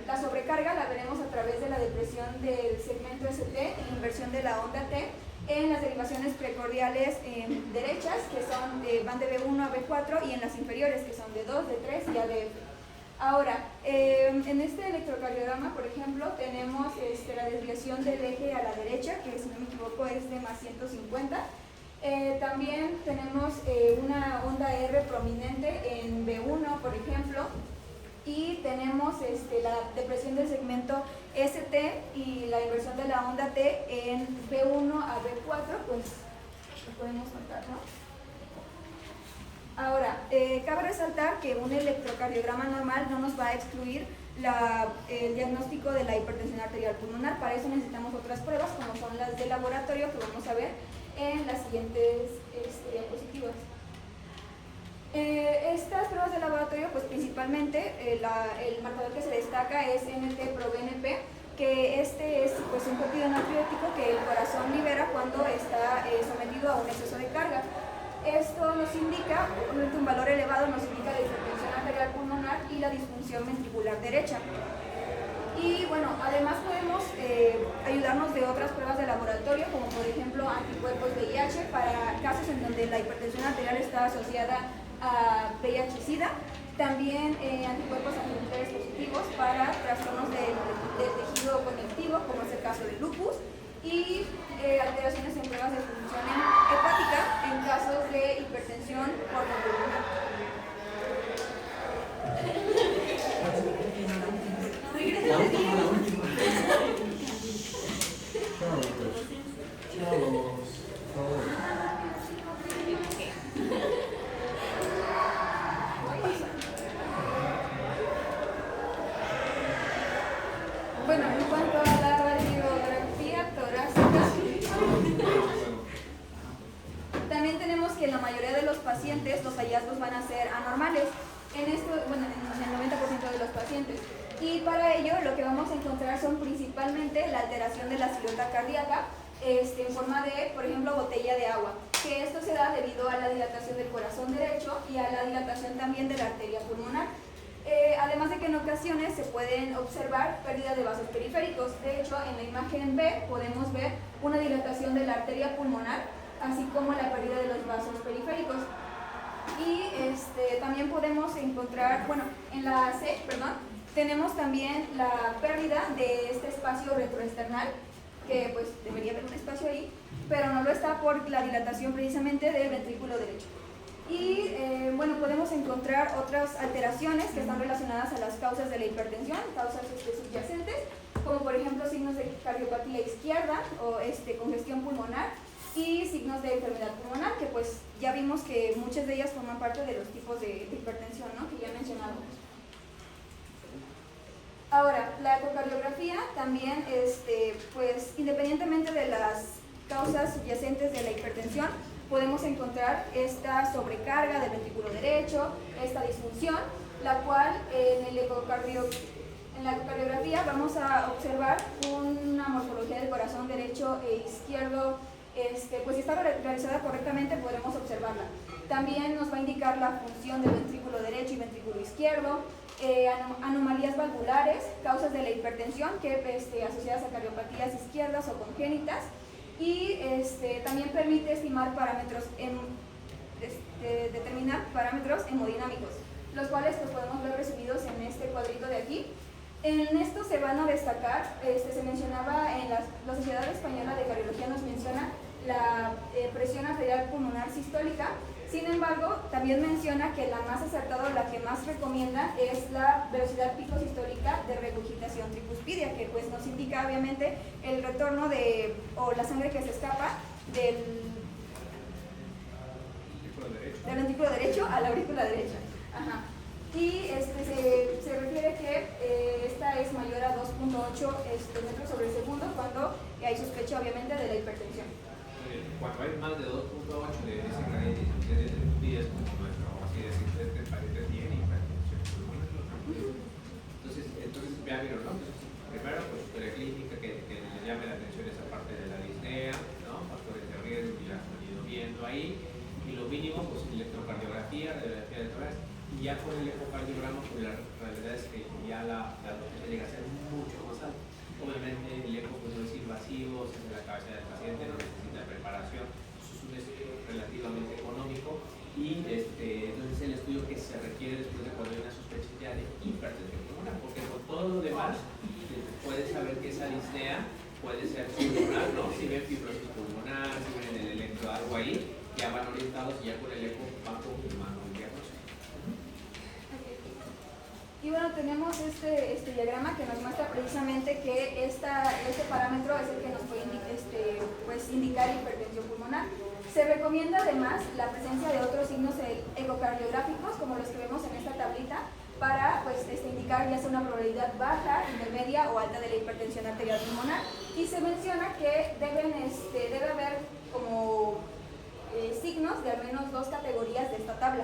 la sobrecarga la veremos a través de la depresión del segmento ST e inversión de la onda T en las derivaciones precordiales derechas, que van de B1 a B4, y en las inferiores, que son de 2, de 3 y ADF. Ahora, en este electrocardiograma, por ejemplo, tenemos la desviación del eje a la derecha, que si no me equivoco es de más 150. También tenemos una onda R prominente en B1, por ejemplo, y tenemos la depresión del segmento ST y la inversión de la onda T en B1 a B4, pues lo podemos notar, ¿no? Ahora, cabe resaltar que un electrocardiograma normal no nos va a excluir el diagnóstico de la hipertensión arterial pulmonar. Para eso necesitamos otras pruebas, como son las de laboratorio, que vamos a ver en las siguientes diapositivas. Estas pruebas de laboratorio, pues principalmente el marcador que se destaca es NT-proBNP, que es pues, un péptido natriúrtico que el corazón libera cuando está sometido a un exceso de carga. Esto nos indica, un valor elevado nos indica la hipertensión arterial pulmonar y la disfunción ventricular derecha. Y bueno, además podemos ayudarnos de otras pruebas de laboratorio, como por ejemplo anticuerpos VIH, para casos en donde la hipertensión arterial está asociada a VIH-Sida. También anticuerpos antinucleares positivos para trastornos del tejido conectivo, como es el caso del lupus. Y alteraciones en pruebas de función hepática en casos de hipertensión portopulmonar. pacientes los hallazgos van a ser anormales, en el 90% de los pacientes. Y para ello lo que vamos a encontrar son principalmente la alteración de la silueta cardíaca en forma de, por ejemplo, botella de agua, que esto se da debido a la dilatación del corazón derecho y a la dilatación también de la arteria pulmonar. Además de que en ocasiones se pueden observar pérdidas de vasos periféricos. De hecho, en la imagen B podemos ver una dilatación de la arteria pulmonar, así como la pérdida de los vasos periféricos. Y también podemos encontrar, en la C, tenemos también la pérdida de este espacio retroesternal, que pues debería haber un espacio ahí, pero no lo está por la dilatación precisamente del ventrículo derecho. Y podemos encontrar otras alteraciones que están relacionadas a las causas de la hipertensión, causas subyacentes, como por ejemplo signos de cardiopatía izquierda o congestión pulmonar y signos de enfermedad pulmonar, que pues ya vimos que muchas de ellas forman parte de los tipos de hipertensión, ¿no?, que ya mencionamos. Ahora, la ecocardiografía también, pues independientemente de las causas subyacentes de la hipertensión, podemos encontrar esta sobrecarga del ventrículo derecho, esta disfunción, la cual en la ecocardiografía vamos a observar una morfología del corazón derecho e izquierdo, pues si está realizada correctamente podremos observarla. También nos va a indicar la función del ventrículo derecho y ventrículo izquierdo, anomalías valvulares, causas de la hipertensión que asociadas a cardiopatías izquierdas o congénitas, y también permite estimar parámetros, determinar parámetros hemodinámicos, los cuales pues, podemos ver resumidos en este cuadrito de aquí. En esto se van a destacar, se mencionaba en la Sociedad Española de Cardiología, nos menciona la presión arterial pulmonar sistólica. Sin embargo, también menciona que la más acertada o la que más recomienda es la velocidad pico sistólica de regurgitación tricuspidia, que pues nos indica obviamente el retorno o la sangre que se escapa del ventrículo derecho a la aurícula derecha. Ajá. Y se refiere que esta es mayor a 2.8 metros sobre segundo cuando hay sospecha obviamente de la hipertensión. Cuando hay más de 2.8 de ese gradiente de tricuspidia, como nuestro, así decir, este paciente tiene hipertensión pulmonar. Entonces ya vieron, ¿no? Primero, pues historia clínica que le llame la atención esa parte de la disnea, ¿no? Factores de riesgo, ya han ido viendo ahí. Y lo mínimo, pues electrocardiografía, radiografía de tórax. Y ya con el ecocardiograma, pues la realidad es que ya la dosis llega a ser mucho más alta. Obviamente el eco pues, no es invasivo, es de la cabeza del paciente, no necesita preparación, eso es un estudio relativamente económico y entonces es el estudio que se requiere después de cuando hay una sospecha ya de hipertensión pulmonar, porque con todo lo demás puedes saber que esa disnea puede ser pulmonar, ¿no? Si ven fibrosis pulmonar, si ven en el electro algo ahí, ya van orientados y ya con el eco van confirmando el diagnóstico. Y bueno, tenemos este diagrama que nos muestra precisamente que este parámetro es el que nos puede indicar hipertensión pulmonar. Se recomienda además la presencia de otros signos ecocardiográficos, como los que vemos en esta tablita, para indicar ya sea una probabilidad baja, intermedia o alta de la hipertensión arterial pulmonar. Y se menciona que debe haber como signos de al menos 2 categorías de esta tabla.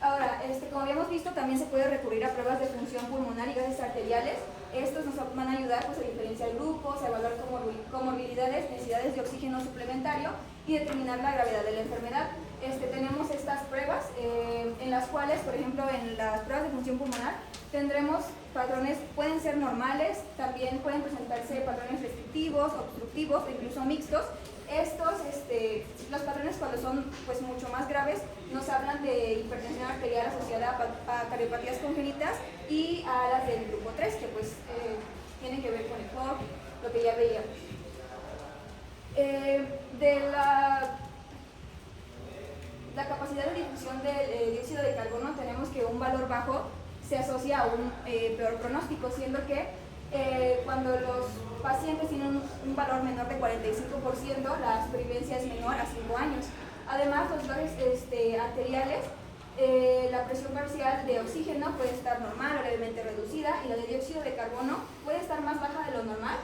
Ahora, como habíamos visto, también se puede recurrir a pruebas de función pulmonar y gases arteriales. Estos nos van a ayudar pues, a diferenciar grupos, a evaluar comorbilidades, necesidades de oxígeno suplementario y determinar la gravedad de la enfermedad. Tenemos estas pruebas en las cuales, por ejemplo, en las pruebas de función pulmonar tendremos patrones, pueden ser normales, también pueden presentarse patrones restrictivos, obstructivos, incluso mixtos. Los patrones cuando son pues, mucho más graves nos hablan de hipertensión arterial asociada a cardiopatías congénitas y a las del grupo 3, que pues tienen que ver con el COR, lo que ya veíamos. De la capacidad de difusión del dióxido de carbono tenemos que un valor bajo se asocia a un peor pronóstico, siendo que cuando los pacientes tienen un valor menor de 45%, la supervivencia es menor a 5 años. Además, los valores arteriales, la presión parcial de oxígeno puede estar normal o levemente reducida y la de dióxido de carbono puede estar más baja de lo normal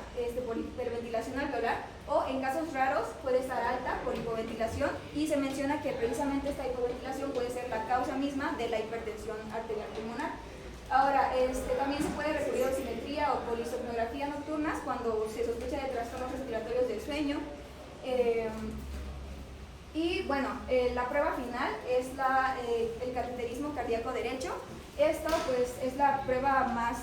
por hiperventilación alveolar o en casos raros puede estar alta por hipoventilación, y se menciona que precisamente esta hipoventilación puede ser la causa misma de la hipertensión arterial pulmonar. Ahora, también se puede recurrir a dosimetría o polisomnografía nocturnas cuando se sospecha de trastornos respiratorios del sueño. Y bueno, la prueba final es el cateterismo cardíaco derecho. Esto pues es la prueba más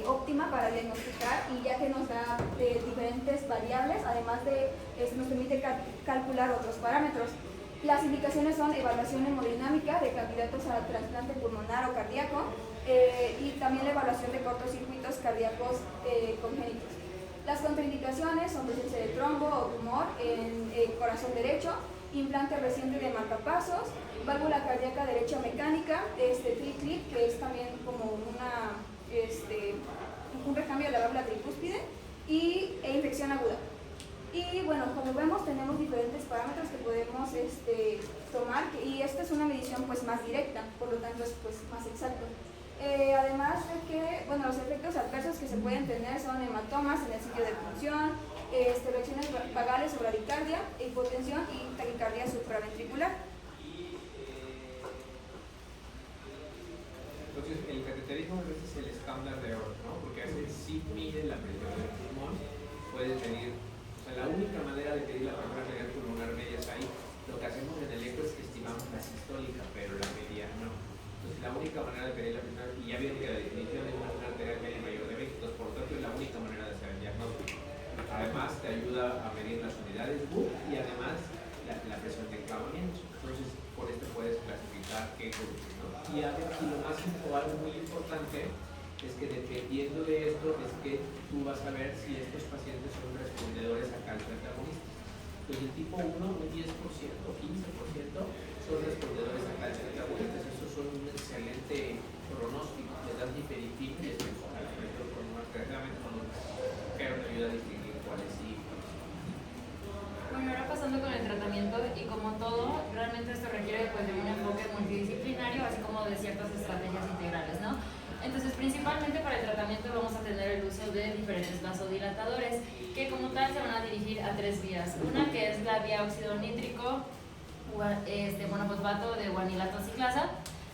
óptima para diagnosticar, y ya que nos da diferentes variables, además de nos permite calcular otros parámetros. Las indicaciones son evaluación hemodinámica de candidatos a trasplante pulmonar o cardíaco, y también la evaluación de cortocircuitos cardíacos congénitos. Las contraindicaciones son presencia de trombo o tumor en el corazón derecho, implante reciente de marcapasos, válvula cardíaca derecha mecánica, triclip, que es también como un recambio de la válvula tricúspide, e infección aguda. Y bueno, como vemos, tenemos diferentes parámetros que podemos tomar, y esta es una medición pues más directa, por lo tanto es pues más exacto. Además de que, bueno, los efectos adversos que se pueden tener son hematomas en el sitio de punción, reacciones vagales o bradicardia, hipotensión y taquicardia supraventricular. Entonces, el cateterismo a veces es el estándar de oro, ¿no? Porque así sí mide la presión del pulmón, puede medir, o sea, la única manera de medir la presión arterial pulmonar media es ahí. Lo que hacemos en el eco es que estimamos la sistólica, pero la media no. Entonces, la única manera de medir la presión, y ya vieron que la definición de una presión arterial media mayor de 20, entonces, por lo tanto, es la única manera de hacer el diagnóstico. Además, te ayuda a medir las unidades BUC y además la presión de enclavamiento. Entonces, por esto puedes clasificar qué grupos, ¿no? Y lo más algo muy importante es que dependiendo de esto, es que tú vas a ver si estos pacientes son respondedores a calcio antagonista. Pues el tipo 1, un 10%, 15% son respondedores a calcio antagonista. Esos son un excelente pronóstico. Les dan diferipina y les mejora la presión pulmonar. Realmente cuando te ayuda a distinguir cuáles sí. Bueno, ahora pasando con el tratamiento, y como todo, realmente esto requiere pues, de un enfoque multidisciplinario, así como de ciertas estrategias integrales, ¿no? Entonces, principalmente para el tratamiento vamos a tener el uso de diferentes vasodilatadores, que como tal se van a dirigir a 3 vías. Una que es la vía óxido nítrico, monofosfato de guanilato ciclasa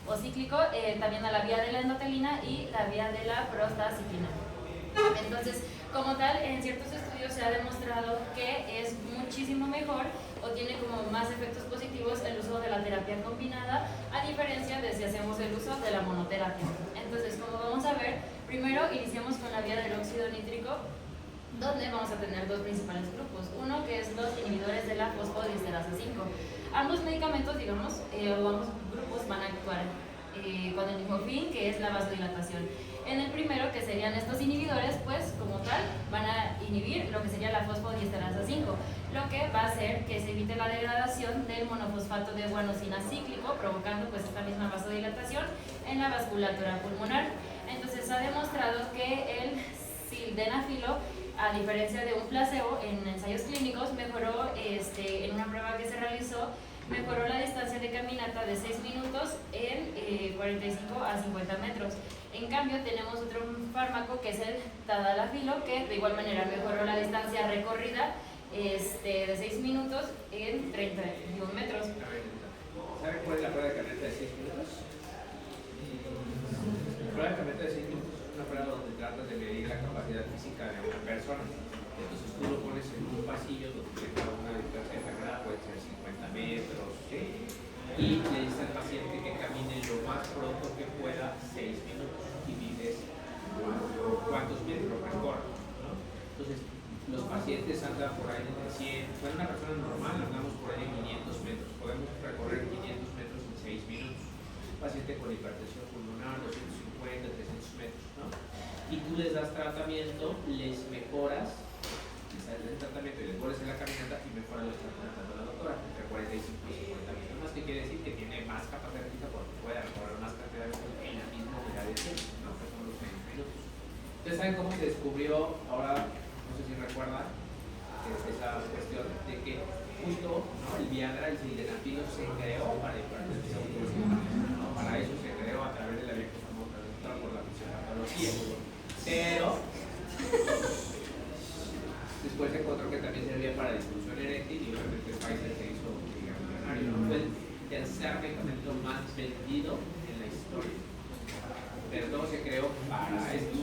o cíclico, también a la vía de la endotelina y la vía de la prostaciclina. Entonces, como tal, en ciertos estudios se ha demostrado que es muchísimo mejor o tiene como más efectos positivos el uso de la terapia combinada, a diferencia de si hacemos el uso de la monoterapia. Entonces, como vamos a ver, primero iniciamos con la vía del óxido nítrico, donde vamos a tener 2 principales grupos. Uno que es los inhibidores de la fosfodiesterasa 5. Ambos medicamentos, digamos, o ambos grupos van a actuar con el mismo fin, que es la vasodilatación. En el primero, que serían estos inhibidores, pues como tal, van a inhibir lo que sería la fosfodiesterasa 5, lo que va a hacer que se evite la degradación del monofosfato de guanosina cíclico, provocando pues esta misma vasodilatación en la vasculatura pulmonar. Entonces se ha demostrado que el sildenafilo, a diferencia de un placebo en ensayos clínicos, mejoró en una prueba que se realizó, mejoró la distancia de caminata de 6 minutos en 45 a 50 metros. En cambio, tenemos otro fármaco que es el tadalafilo, que de igual manera mejoró la distancia recorrida de 6 minutos en 31 metros. ¿Saben cuál es la prueba de caminata de 6 minutos? La prueba de caminata de 6 minutos es una prueba donde tratas de medir la capacidad física de una persona. Entonces tú lo pones en un pasillo donde tiene una distancia sagrada, puede ser 50 metros, ¿sí? Y le dices al paciente que camine lo más pronto que pueda 6 minutos y mides cuántos metros recorre, ¿no? Entonces los pacientes andan por ahí entre 100, para una persona normal andamos por ahí en 500 metros, podemos recorrer 500 metros en 6 minutos. Un paciente con hipertensión pulmonar, 250, 300 metros, ¿no? Y tú les das tratamiento, les mejoras, les das el tratamiento y les pones en la caminata y mejoran los tratamientos de la doctora, entre 45 y 50 minutos. Más que quiere decir que tiene más capacidad física porque puede recorrer más cantidad de metros en la misma unidad de tiempo, ¿no? Que son los 20 minutos. Ustedes saben cómo se descubrió, ahora no sé si recuerdan, esa cuestión de que justo, ¿no? El Viagra, el sildenafilo se creó para hipertensión pulmonar, ¿no? Para eso se creó a través de la vía que estamos presentando por la fisiopatología. Pero Después se encontró que también servía para disfunción eréctil y obviamente Pfizer se hizo millonario, ¿no? Fue el tercer medicamento más vendido en la historia. Pero todo se creó para esto.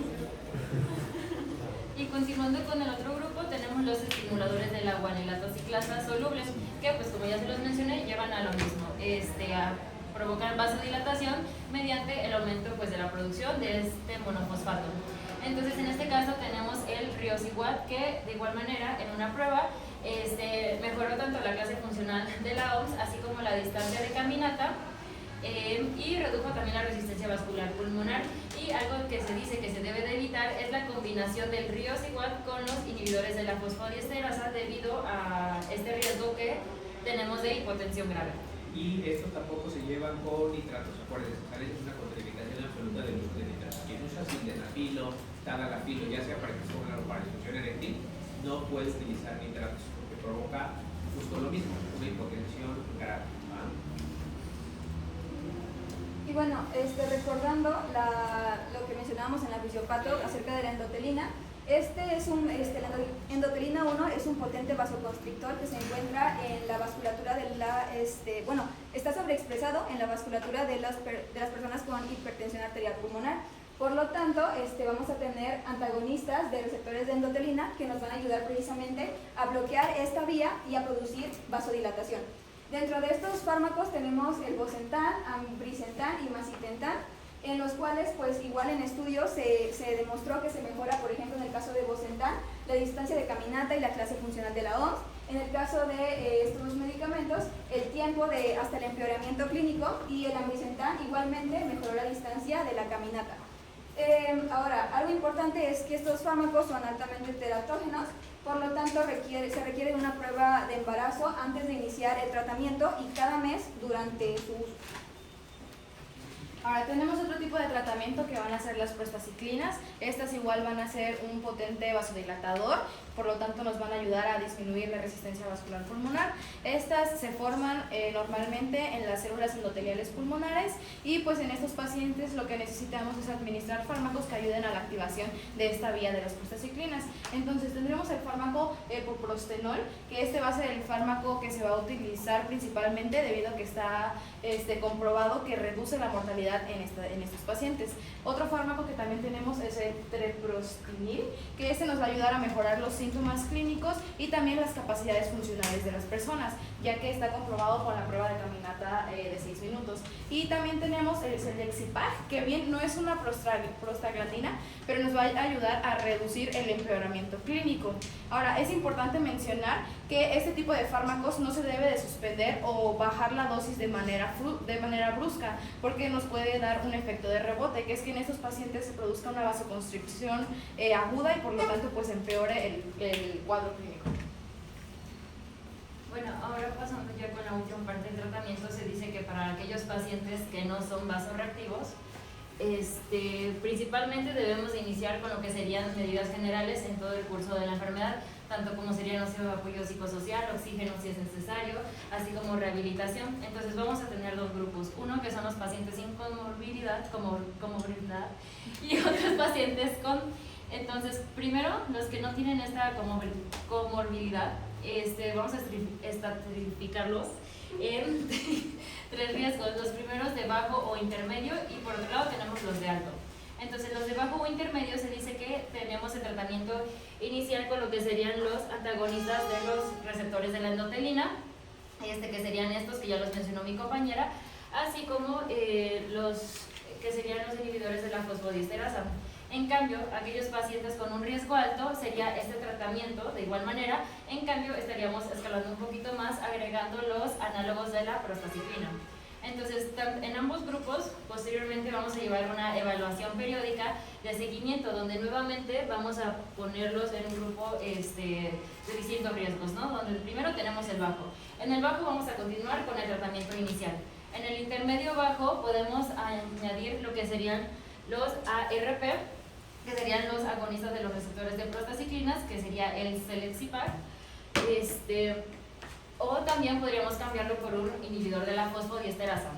Y continuando con el otro grupo, tenemos los estimuladores de la guanilato ciclasa solubles, que pues como ya se los mencioné, llevan a lo mismo, a provocar vasodilatación mediante el aumento pues de la producción de este monofosfato. Entonces en este caso tenemos el Riociguat, que de igual manera en una prueba mejoró tanto la clase funcional de la OMS, así como la distancia de caminata, y redujo también la resistencia vascular pulmonar. Y algo que se dice que se debe de evitar es la combinación del Riociguat con los inhibidores de la fosfodiesterasa debido a este riesgo que tenemos de hipotensión grave. Y estos tampoco se llevan con nitratos, acuérdense, es una contraindicación absoluta del uso de nitratos. Quien usa sildenafilo, tadalafilo, ya sea para que o para disfunción eréctil, no puede utilizar nitratos porque provoca justo lo mismo, una hipotensión grave. Y bueno, recordando lo que mencionábamos en la fisiopato acerca de la endotelina, la endotelina 1 es un potente vasoconstrictor que se encuentra en la vasculatura de la, está sobreexpresado en la vasculatura de las personas con hipertensión arterial pulmonar. Por lo tanto, vamos a tener antagonistas de receptores de endotelina que nos van a ayudar precisamente a bloquear esta vía y a producir vasodilatación. Dentro de estos fármacos tenemos el Bosentan, Ambrisentan y Macitentan, en los cuales, pues igual en estudios se demostró que se mejora, por ejemplo, en el caso de Bosentan, la distancia de caminata y la clase funcional de la OMS. En el caso de estos dos medicamentos, el tiempo hasta el empeoramiento clínico, y el Ambrisentan igualmente mejoró la distancia de la caminata. Ahora, algo importante es que estos fármacos son altamente teratógenos, por lo tanto se requiere una prueba de embarazo antes de iniciar el tratamiento y cada mes durante su uso. Ahora tenemos otro tipo de tratamiento que van a ser las prostaciclinas. Estas igual van a ser un potente vasodilatador, por lo tanto nos van a ayudar a disminuir la resistencia vascular pulmonar. Estas se forman normalmente en las células endoteliales pulmonares, y pues en estos pacientes lo que necesitamos es administrar fármacos que ayuden a la activación de esta vía de las prostaciclinas. Entonces tendremos el fármaco epoprostenol, que va a ser el fármaco que se va a utilizar principalmente debido a que está comprobado que reduce la mortalidad en estos pacientes. Otro fármaco que también tenemos es el treprostinil, que nos va a ayudar a mejorar los síntomas clínicos y también las capacidades funcionales de las personas, ya que está comprobado con la prueba de caminata de 6 minutos. Y también tenemos el Selexipag, que bien no es una prostaglandina, pero nos va a ayudar a reducir el empeoramiento clínico. Ahora, es importante mencionar que este tipo de fármacos no se debe de suspender o bajar la dosis de manera brusca, porque nos puede dar un efecto de rebote, que es que en estos pacientes se produzca una vasoconstricción aguda y por lo tanto pues empeore el cuadro clínico. Bueno, ahora pasando ya con la última parte del tratamiento, se dice que para aquellos pacientes que no son vasoreactivos, principalmente debemos de iniciar con lo que serían medidas generales en todo el curso de la enfermedad, tanto como sería apoyo psicosocial, oxígeno si es necesario, así como rehabilitación. Entonces vamos a tener dos grupos, uno que son los pacientes sin comorbilidad, y otros pacientes con. Entonces, primero, los que no tienen esta comorbilidad, vamos a estratificarlos en 3 riesgos. Los primeros de bajo o intermedio, y por otro lado tenemos los de alto. Entonces, los de bajo o intermedio se dice que tenemos el tratamiento inicial con lo que serían los antagonistas de los receptores de la endotelina, que serían estos que ya los mencionó mi compañera, así como los que serían los inhibidores de la fosfodiesterasa. En cambio, aquellos pacientes con un riesgo alto sería este tratamiento de igual manera. En cambio, estaríamos escalando un poquito más, agregando los análogos de la prostaciclina. Entonces, en ambos grupos, posteriormente vamos a llevar una evaluación periódica de seguimiento, donde nuevamente vamos a ponerlos en un grupo de distintos riesgos, ¿no? Donde el primero tenemos el bajo. En el bajo vamos a continuar con el tratamiento inicial. En el intermedio bajo podemos añadir lo que serían los ARP, que serían los agonistas de los receptores de prostaciclinas, que sería el Selexipag, o también podríamos cambiarlo por un inhibidor de la fosfodiesterasa.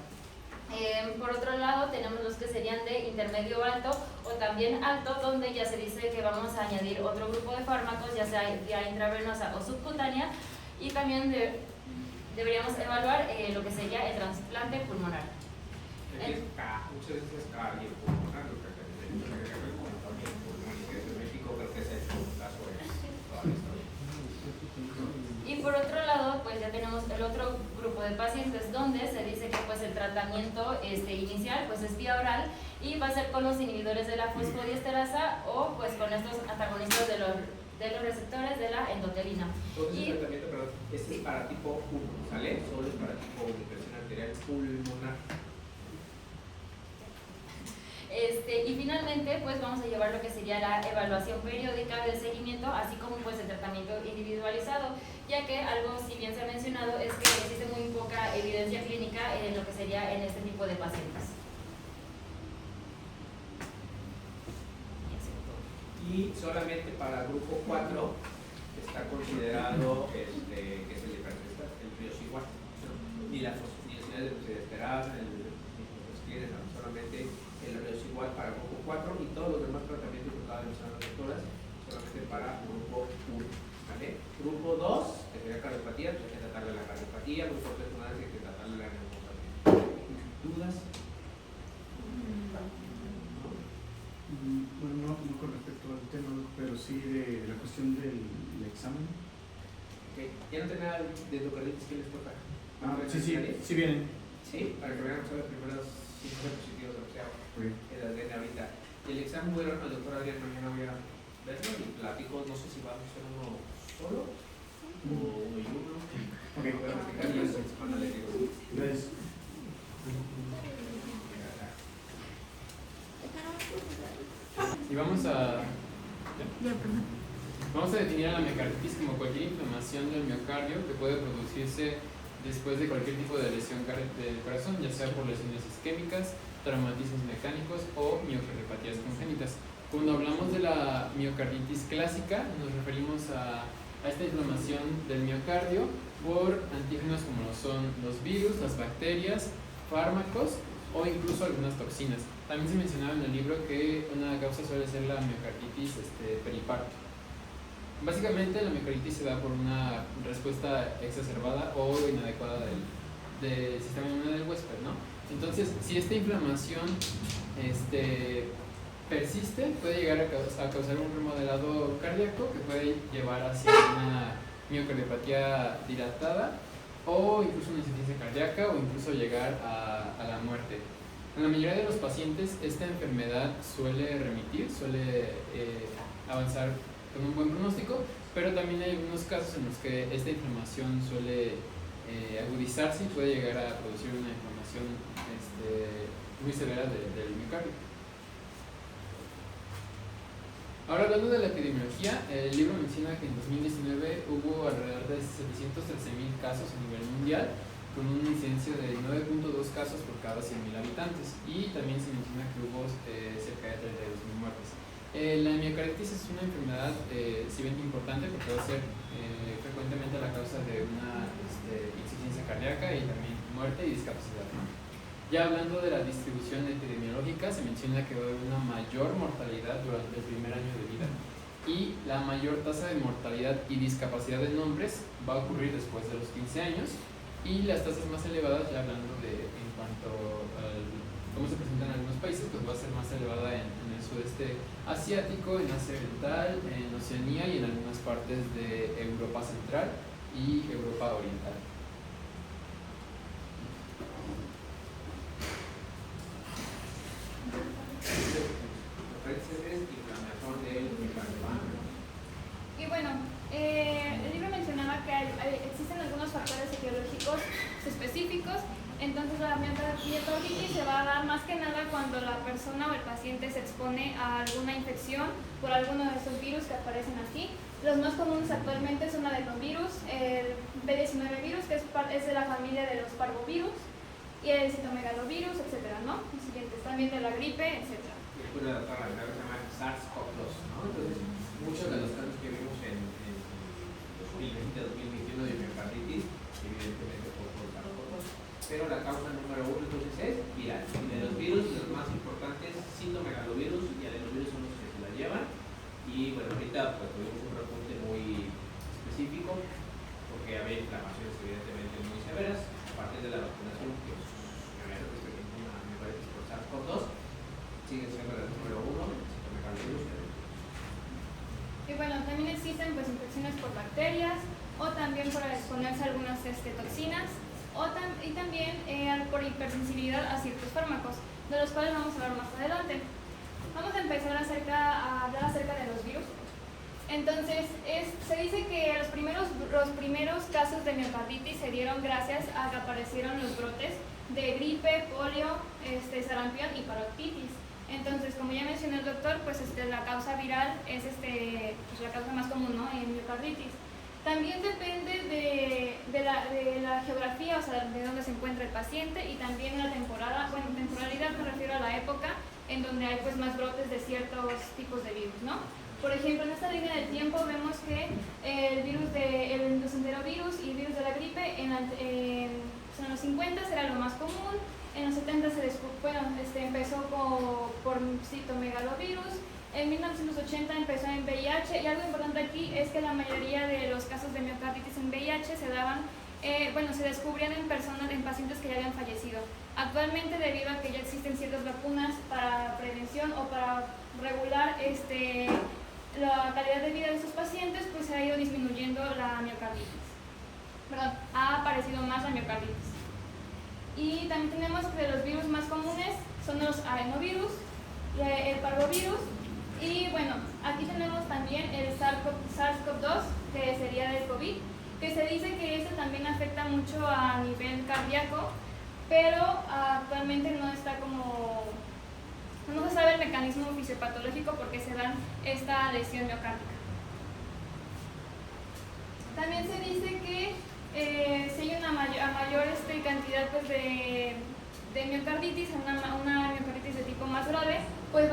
Por otro lado, tenemos los que serían de intermedio alto o también alto, donde ya se dice que vamos a añadir otro grupo de fármacos, ya sea vía intravenosa o subcutánea, y también deberíamos evaluar lo que sería el trasplante pulmonar. Muchas veces es cardiopulmonar, lo que tiene que ver con el pulmón, y que en México creo que es el caso de toda la historia. Y por otro lado, pues ya tenemos el otro grupo de pacientes donde se dice que pues el tratamiento inicial pues es vía oral y va a ser con los inhibidores de la fosfodiesterasa o pues con estos antagonistas de los receptores de la endotelina. Entonces el tratamiento, perdón, este es para tipo 1, ¿sale? Solo es para tipo 1, presión arterial pulmonar. Y finalmente pues vamos a llevar lo que sería la evaluación periódica del seguimiento, así como pues el tratamiento individualizado, ya que algo si bien se ha mencionado es que existe muy poca evidencia clínica en lo que sería en este tipo de pacientes. Y solamente para grupo 4 está considerado que es el hipertensión, el triosigual, ni las unidades de fosfodiesterasa, ni los clientes, solamente el igual para grupo 4 y todos los demás tratamientos que acaban de usar las doctoras solamente para grupo 1. ¿Vale? Grupo 2, que sería cardiopatía, pues hay que tratarle la cardiopatía. Grupo 3, hay que tratarle la neuropatía. ¿Dudas? Bueno, no con respecto al tema, pero sí de la cuestión del examen. Okay. ¿Ya no tiene nada de endocarditis que les toca? Sí vienen. Sí, para que vean los primeros 5 diapositivos de lo que sea. El ADN ahorita. El examen, bueno, el doctor Adrián mañana voy a verlo y platico, no sé si vamos a hacer uno solo o uno y uno. Ok, voy a platicar y esta semana le digo. Gracias. Y vamos a definir a la miocarditis como cualquier inflamación del miocardio que puede producirse después de cualquier tipo de lesión del corazón, ya sea por lesiones isquémicas, traumatismos mecánicos o miocardiopatías congénitas. Cuando hablamos de la miocarditis clásica, nos referimos a esta inflamación del miocardio por antígenos como son los virus, las bacterias, fármacos o incluso algunas toxinas. También se mencionaba en el libro que una causa suele ser la miocarditis periparto. Básicamente la miocarditis se da por una respuesta exacerbada o inadecuada del sistema inmune del huésped, ¿no? Entonces, si esta inflamación persiste, puede llegar a causar un remodelado cardíaco que puede llevar hacia una miocardiopatía dilatada o incluso una insuficiencia cardíaca o incluso llegar a la muerte. En la mayoría de los pacientes esta enfermedad suele remitir, suele avanzar con un buen pronóstico, pero también hay algunos casos en los que esta inflamación suele agudizarse y puede llegar a producir una inflamación muy severa del miocardio. Ahora, hablando de la epidemiología, el libro menciona que en 2019 hubo alrededor de 713,000 casos a nivel mundial, con una incidencia de 9.2 casos por cada 100,000 habitantes, y también se menciona que hubo cerca de 32,000 muertes. La miocarditis es una enfermedad, si bien importante, porque va a ser frecuentemente la causa de una insuficiencia cardíaca y también muerte y discapacidad. Ya hablando de la distribución epidemiológica, se menciona que va a haber una mayor mortalidad durante el primer año de vida y la mayor tasa de mortalidad y discapacidad en hombres va a ocurrir después de los 15 años y las tasas más elevadas, ya hablando en cuanto a cómo se presentan en algunos países, pues va a ser más elevada en el sudeste asiático, en Asia Oriental, en Oceanía y en algunas partes de Europa Central y Europa Oriental. Y bueno, el libro mencionaba que existen algunos factores etiológicos específicos. Entonces la miocarditis se va a dar más que nada cuando la persona o el paciente se expone a alguna infección por alguno de esos virus que aparecen aquí. Los más comunes actualmente son adenovirus, el B19 virus, que es de la familia de los parvovirus, y el citomegalovirus, etcétera, ¿no? Los siguientes, también de la gripe, etcétera. Después de adaptar la se llama SARS-CoV-2, ¿no? Entonces, muchos de los casos que vimos en 2020-2021 de miocarditis, evidentemente por SARS-CoV-2, pero la causa número 1 entonces es pues tuvimos un repunte muy específico, porque había inflamaciones evidentemente muy severas, a partir de la vacunación, que me parece por SARS-CoV-2, sigue siendo el número 1, el citomegavirus. Y bueno, también existen pues infecciones por bacterias, o también por exponerse a algunas toxinas, y también por hipersensibilidad a ciertos fármacos, de los cuales vamos a hablar más adelante. Vamos a empezar a hablar acerca de los virus. Entonces, se dice que los primeros casos de miocarditis se dieron gracias a que aparecieron los brotes de gripe, polio, sarampión y parotiditis. Entonces, como ya mencionó el doctor, pues la causa viral es pues la causa más común, ¿no?, en miocarditis. También depende de la geografía, o sea, de dónde se encuentra el paciente, y también la temporada. Bueno, temporalidad me refiero a la época en donde hay pues más brotes de ciertos tipos de virus, ¿no? Por ejemplo, en esta línea del tiempo vemos que el enterovirus y el virus de la gripe en los 50 era lo más común. En los 70 empezó por citomegalovirus. En 1980 empezó en VIH, y algo importante aquí es que la mayoría de los casos de miocarditis en VIH se descubrían en pacientes que ya habían fallecido. Actualmente, debido a que ya existen ciertas vacunas para prevención o para regular la calidad de vida de estos pacientes, pues se ha ido disminuyendo la miocarditis. Perdón, ha aparecido más la miocarditis. Y también tenemos que los virus más comunes son los adenovirus, el parvovirus, y bueno, aquí tenemos también el SARS-CoV-2, que sería del COVID, que se dice que este también afecta mucho a nivel cardíaco, pero actualmente no se sabe el mecanismo fisiopatológico por qué se da esta lesión miocárdica. También se dice que si hay una mayor cantidad pues, de miocarditis, una miocarditis de tipo más grave, pues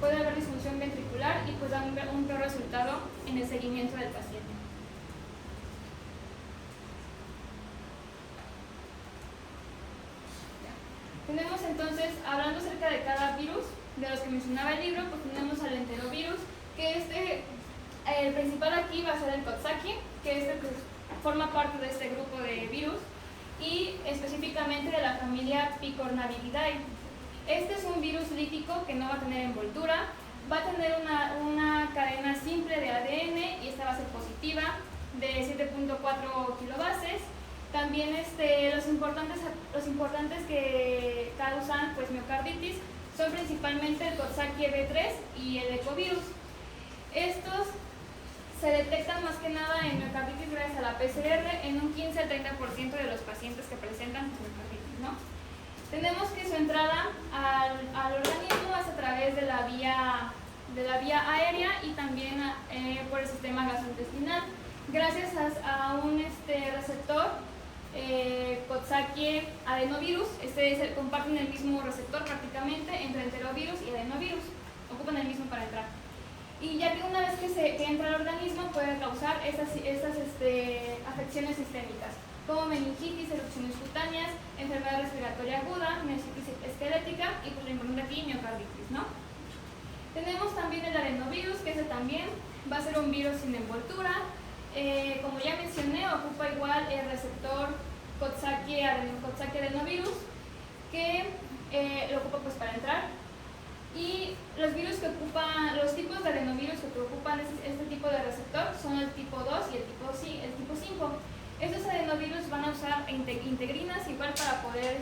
puede haber disfunción ventricular y pues da un peor resultado en el seguimiento del paciente. Tenemos entonces, hablando acerca de cada virus, de los que mencionaba el libro, pues tenemos al enterovirus, que el principal aquí va a ser el Coxsackie, que pues, forma parte de este grupo de virus, y específicamente de la familia Picornaviridae. Este es un virus lítico que no va a tener envoltura, va a tener una cadena simple de ADN, y esta va a ser positiva, de 7.4 kilobases. También los importantes que causan pues, miocarditis son principalmente el Coxsackie B3 y el ecovirus. Estos se detectan más que nada en miocarditis gracias a la PCR en un 15 al 30% de los pacientes que presentan miocarditis, ¿no? Tenemos que su entrada al organismo es a través de la vía aérea y también por el sistema gastrointestinal, gracias a un receptor Coxsackie adenovirus. Comparten el mismo receptor prácticamente entre enterovirus y adenovirus, ocupan el mismo para entrar. Y ya que una vez que entra al organismo puede causar estas afecciones sistémicas, como meningitis, erupciones cutáneas, enfermedad respiratoria aguda, meningitis esquelética y pues lo importante aquí, miocarditis, ¿no? Tenemos también el adenovirus, que ese también va a ser un virus sin envoltura. Como ya mencioné, ocupa igual el receptor Coxsackie adenovirus, que lo ocupa pues para entrar. Y los tipos de adenovirus que ocupan este tipo de receptor son el tipo 2 y el tipo 5. Estos adenovirus van a usar integrinas igual para poder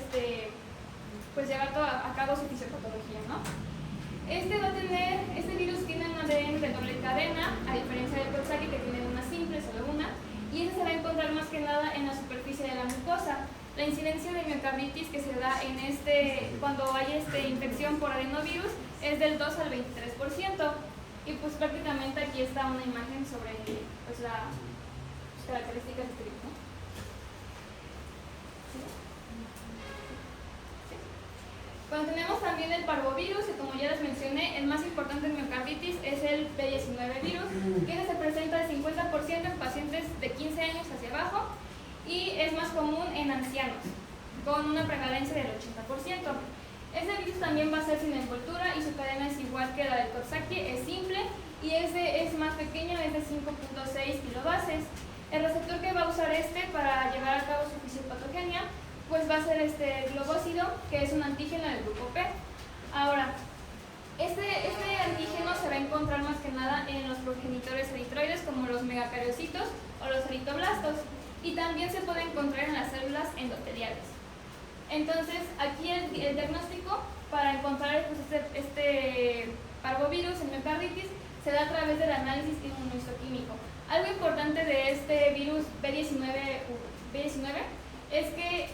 pues llevar a cabo su fisiopatología, ¿no? Este virus tiene un ADN de doble cadena, a diferencia del Coxsackie, que tiene una simple, solo una, y ese se va a encontrar más que nada en la superficie de la mucosa. La incidencia de miocarditis que se da cuando hay infección por adenovirus es del 2 al 23%, y pues prácticamente aquí está una imagen sobre pues, las características de este virus, ¿no? Bueno, tenemos también el parvovirus, y como ya les mencioné, el más importante en miocarditis es el B19 virus, que se presenta el 50% en pacientes de 15 años hacia abajo, y es más común en ancianos, con una prevalencia del 80%. Este virus también va a ser sin envoltura, y su cadena es igual que la del Coxsackie, es simple, y es más pequeño, es de 5.6 kilobases. El receptor que va a usar para llevar a cabo su fisiopatogenia pues va a ser este globócido, que es un antígeno del grupo P. Ahora, este antígeno se va a encontrar más que nada en los progenitores eritroides como los megacariocitos o los eritroblastos, y también se puede encontrar en las células endoteliales. Entonces, aquí el diagnóstico para encontrar pues, este parvovirus en miocarditis se da a través del análisis inmunohistoquímico. Algo importante de este virus B19 es que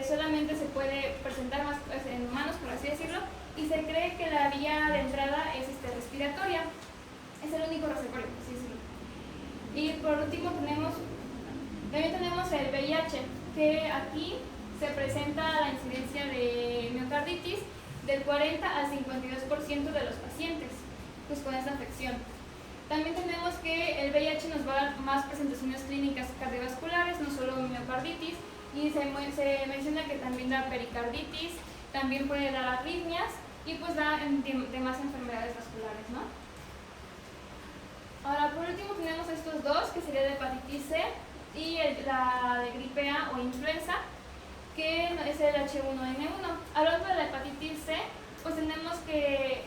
solamente se puede presentar más en humanos, por así decirlo, y se cree que la vía de entrada es respiratoria. Es el único reservorio, por así decirlo. Y por último también tenemos el VIH, que aquí se presenta la incidencia de miocarditis del 40 al 52% de los pacientes pues, con esta afección. También tenemos que el VIH nos va a dar más presentaciones clínicas cardiovasculares, no solo miocarditis, y se menciona que también da pericarditis, también puede dar arritmias y pues da demás enfermedades vasculares, ¿no? Ahora, por último tenemos estos dos, que sería de hepatitis C y la de gripe A o influenza, que es el H1N1. Hablando de la hepatitis C, pues tenemos que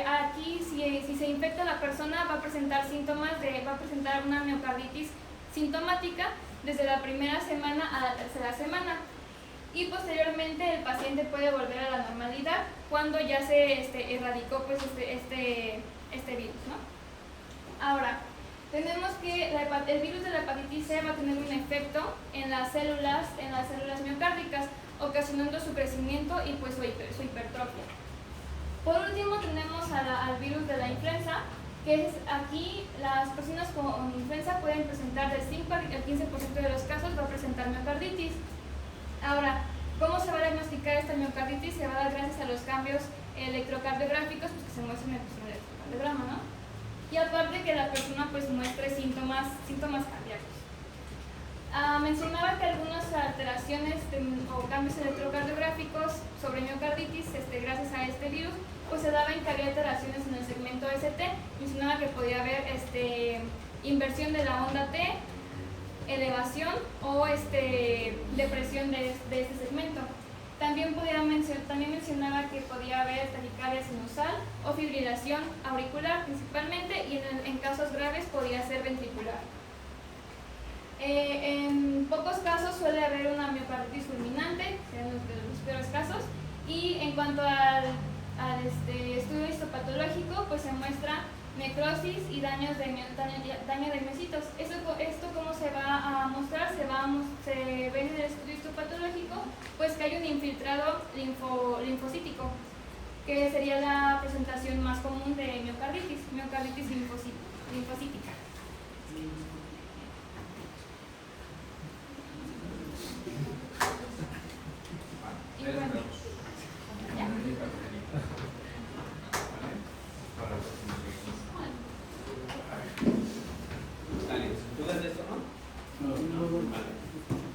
aquí si se infecta la persona va a presentar una miocarditis sintomática desde la primera semana a la tercera semana, y posteriormente el paciente puede volver a la normalidad cuando ya se erradicó pues este virus, ¿no? Ahora, tenemos que el virus de la hepatitis C va a tener un efecto en las células miocárdicas, ocasionando su crecimiento y pues su hipertrofia. Por último tenemos al virus de la influenza, que es aquí las personas con influenza pueden presentar del 5 al 15% de los casos va a presentar miocarditis. Ahora, ¿cómo se va a diagnosticar esta miocarditis? Se va a dar gracias a los cambios electrocardiográficos pues, que se muestran en el electrocardiograma, ¿no? Y aparte que la persona pues muestre síntomas cardíacos. Mencionaba que algunas alteraciones o cambios electrocardiográficos sobre miocarditis gracias a este virus pues se daban que había alteraciones en el segmento ST. Mencionaba que podía haber inversión de la onda T, elevación o depresión de este segmento. También mencionaba que podía haber taquicardia sinusal o fibrilación auricular principalmente, y en casos graves podía ser ventricular. En pocos casos suele haber una miocarditis fulminante, sean los peores casos, y en cuanto al estudio histopatológico, pues se muestra necrosis y daño de miocitos. Esto ¿cómo se va a mostrar? Se ve en el estudio histopatológico pues que hay un infiltrado linfocítico, que sería la presentación más común de miocarditis linfocítica. Y bueno,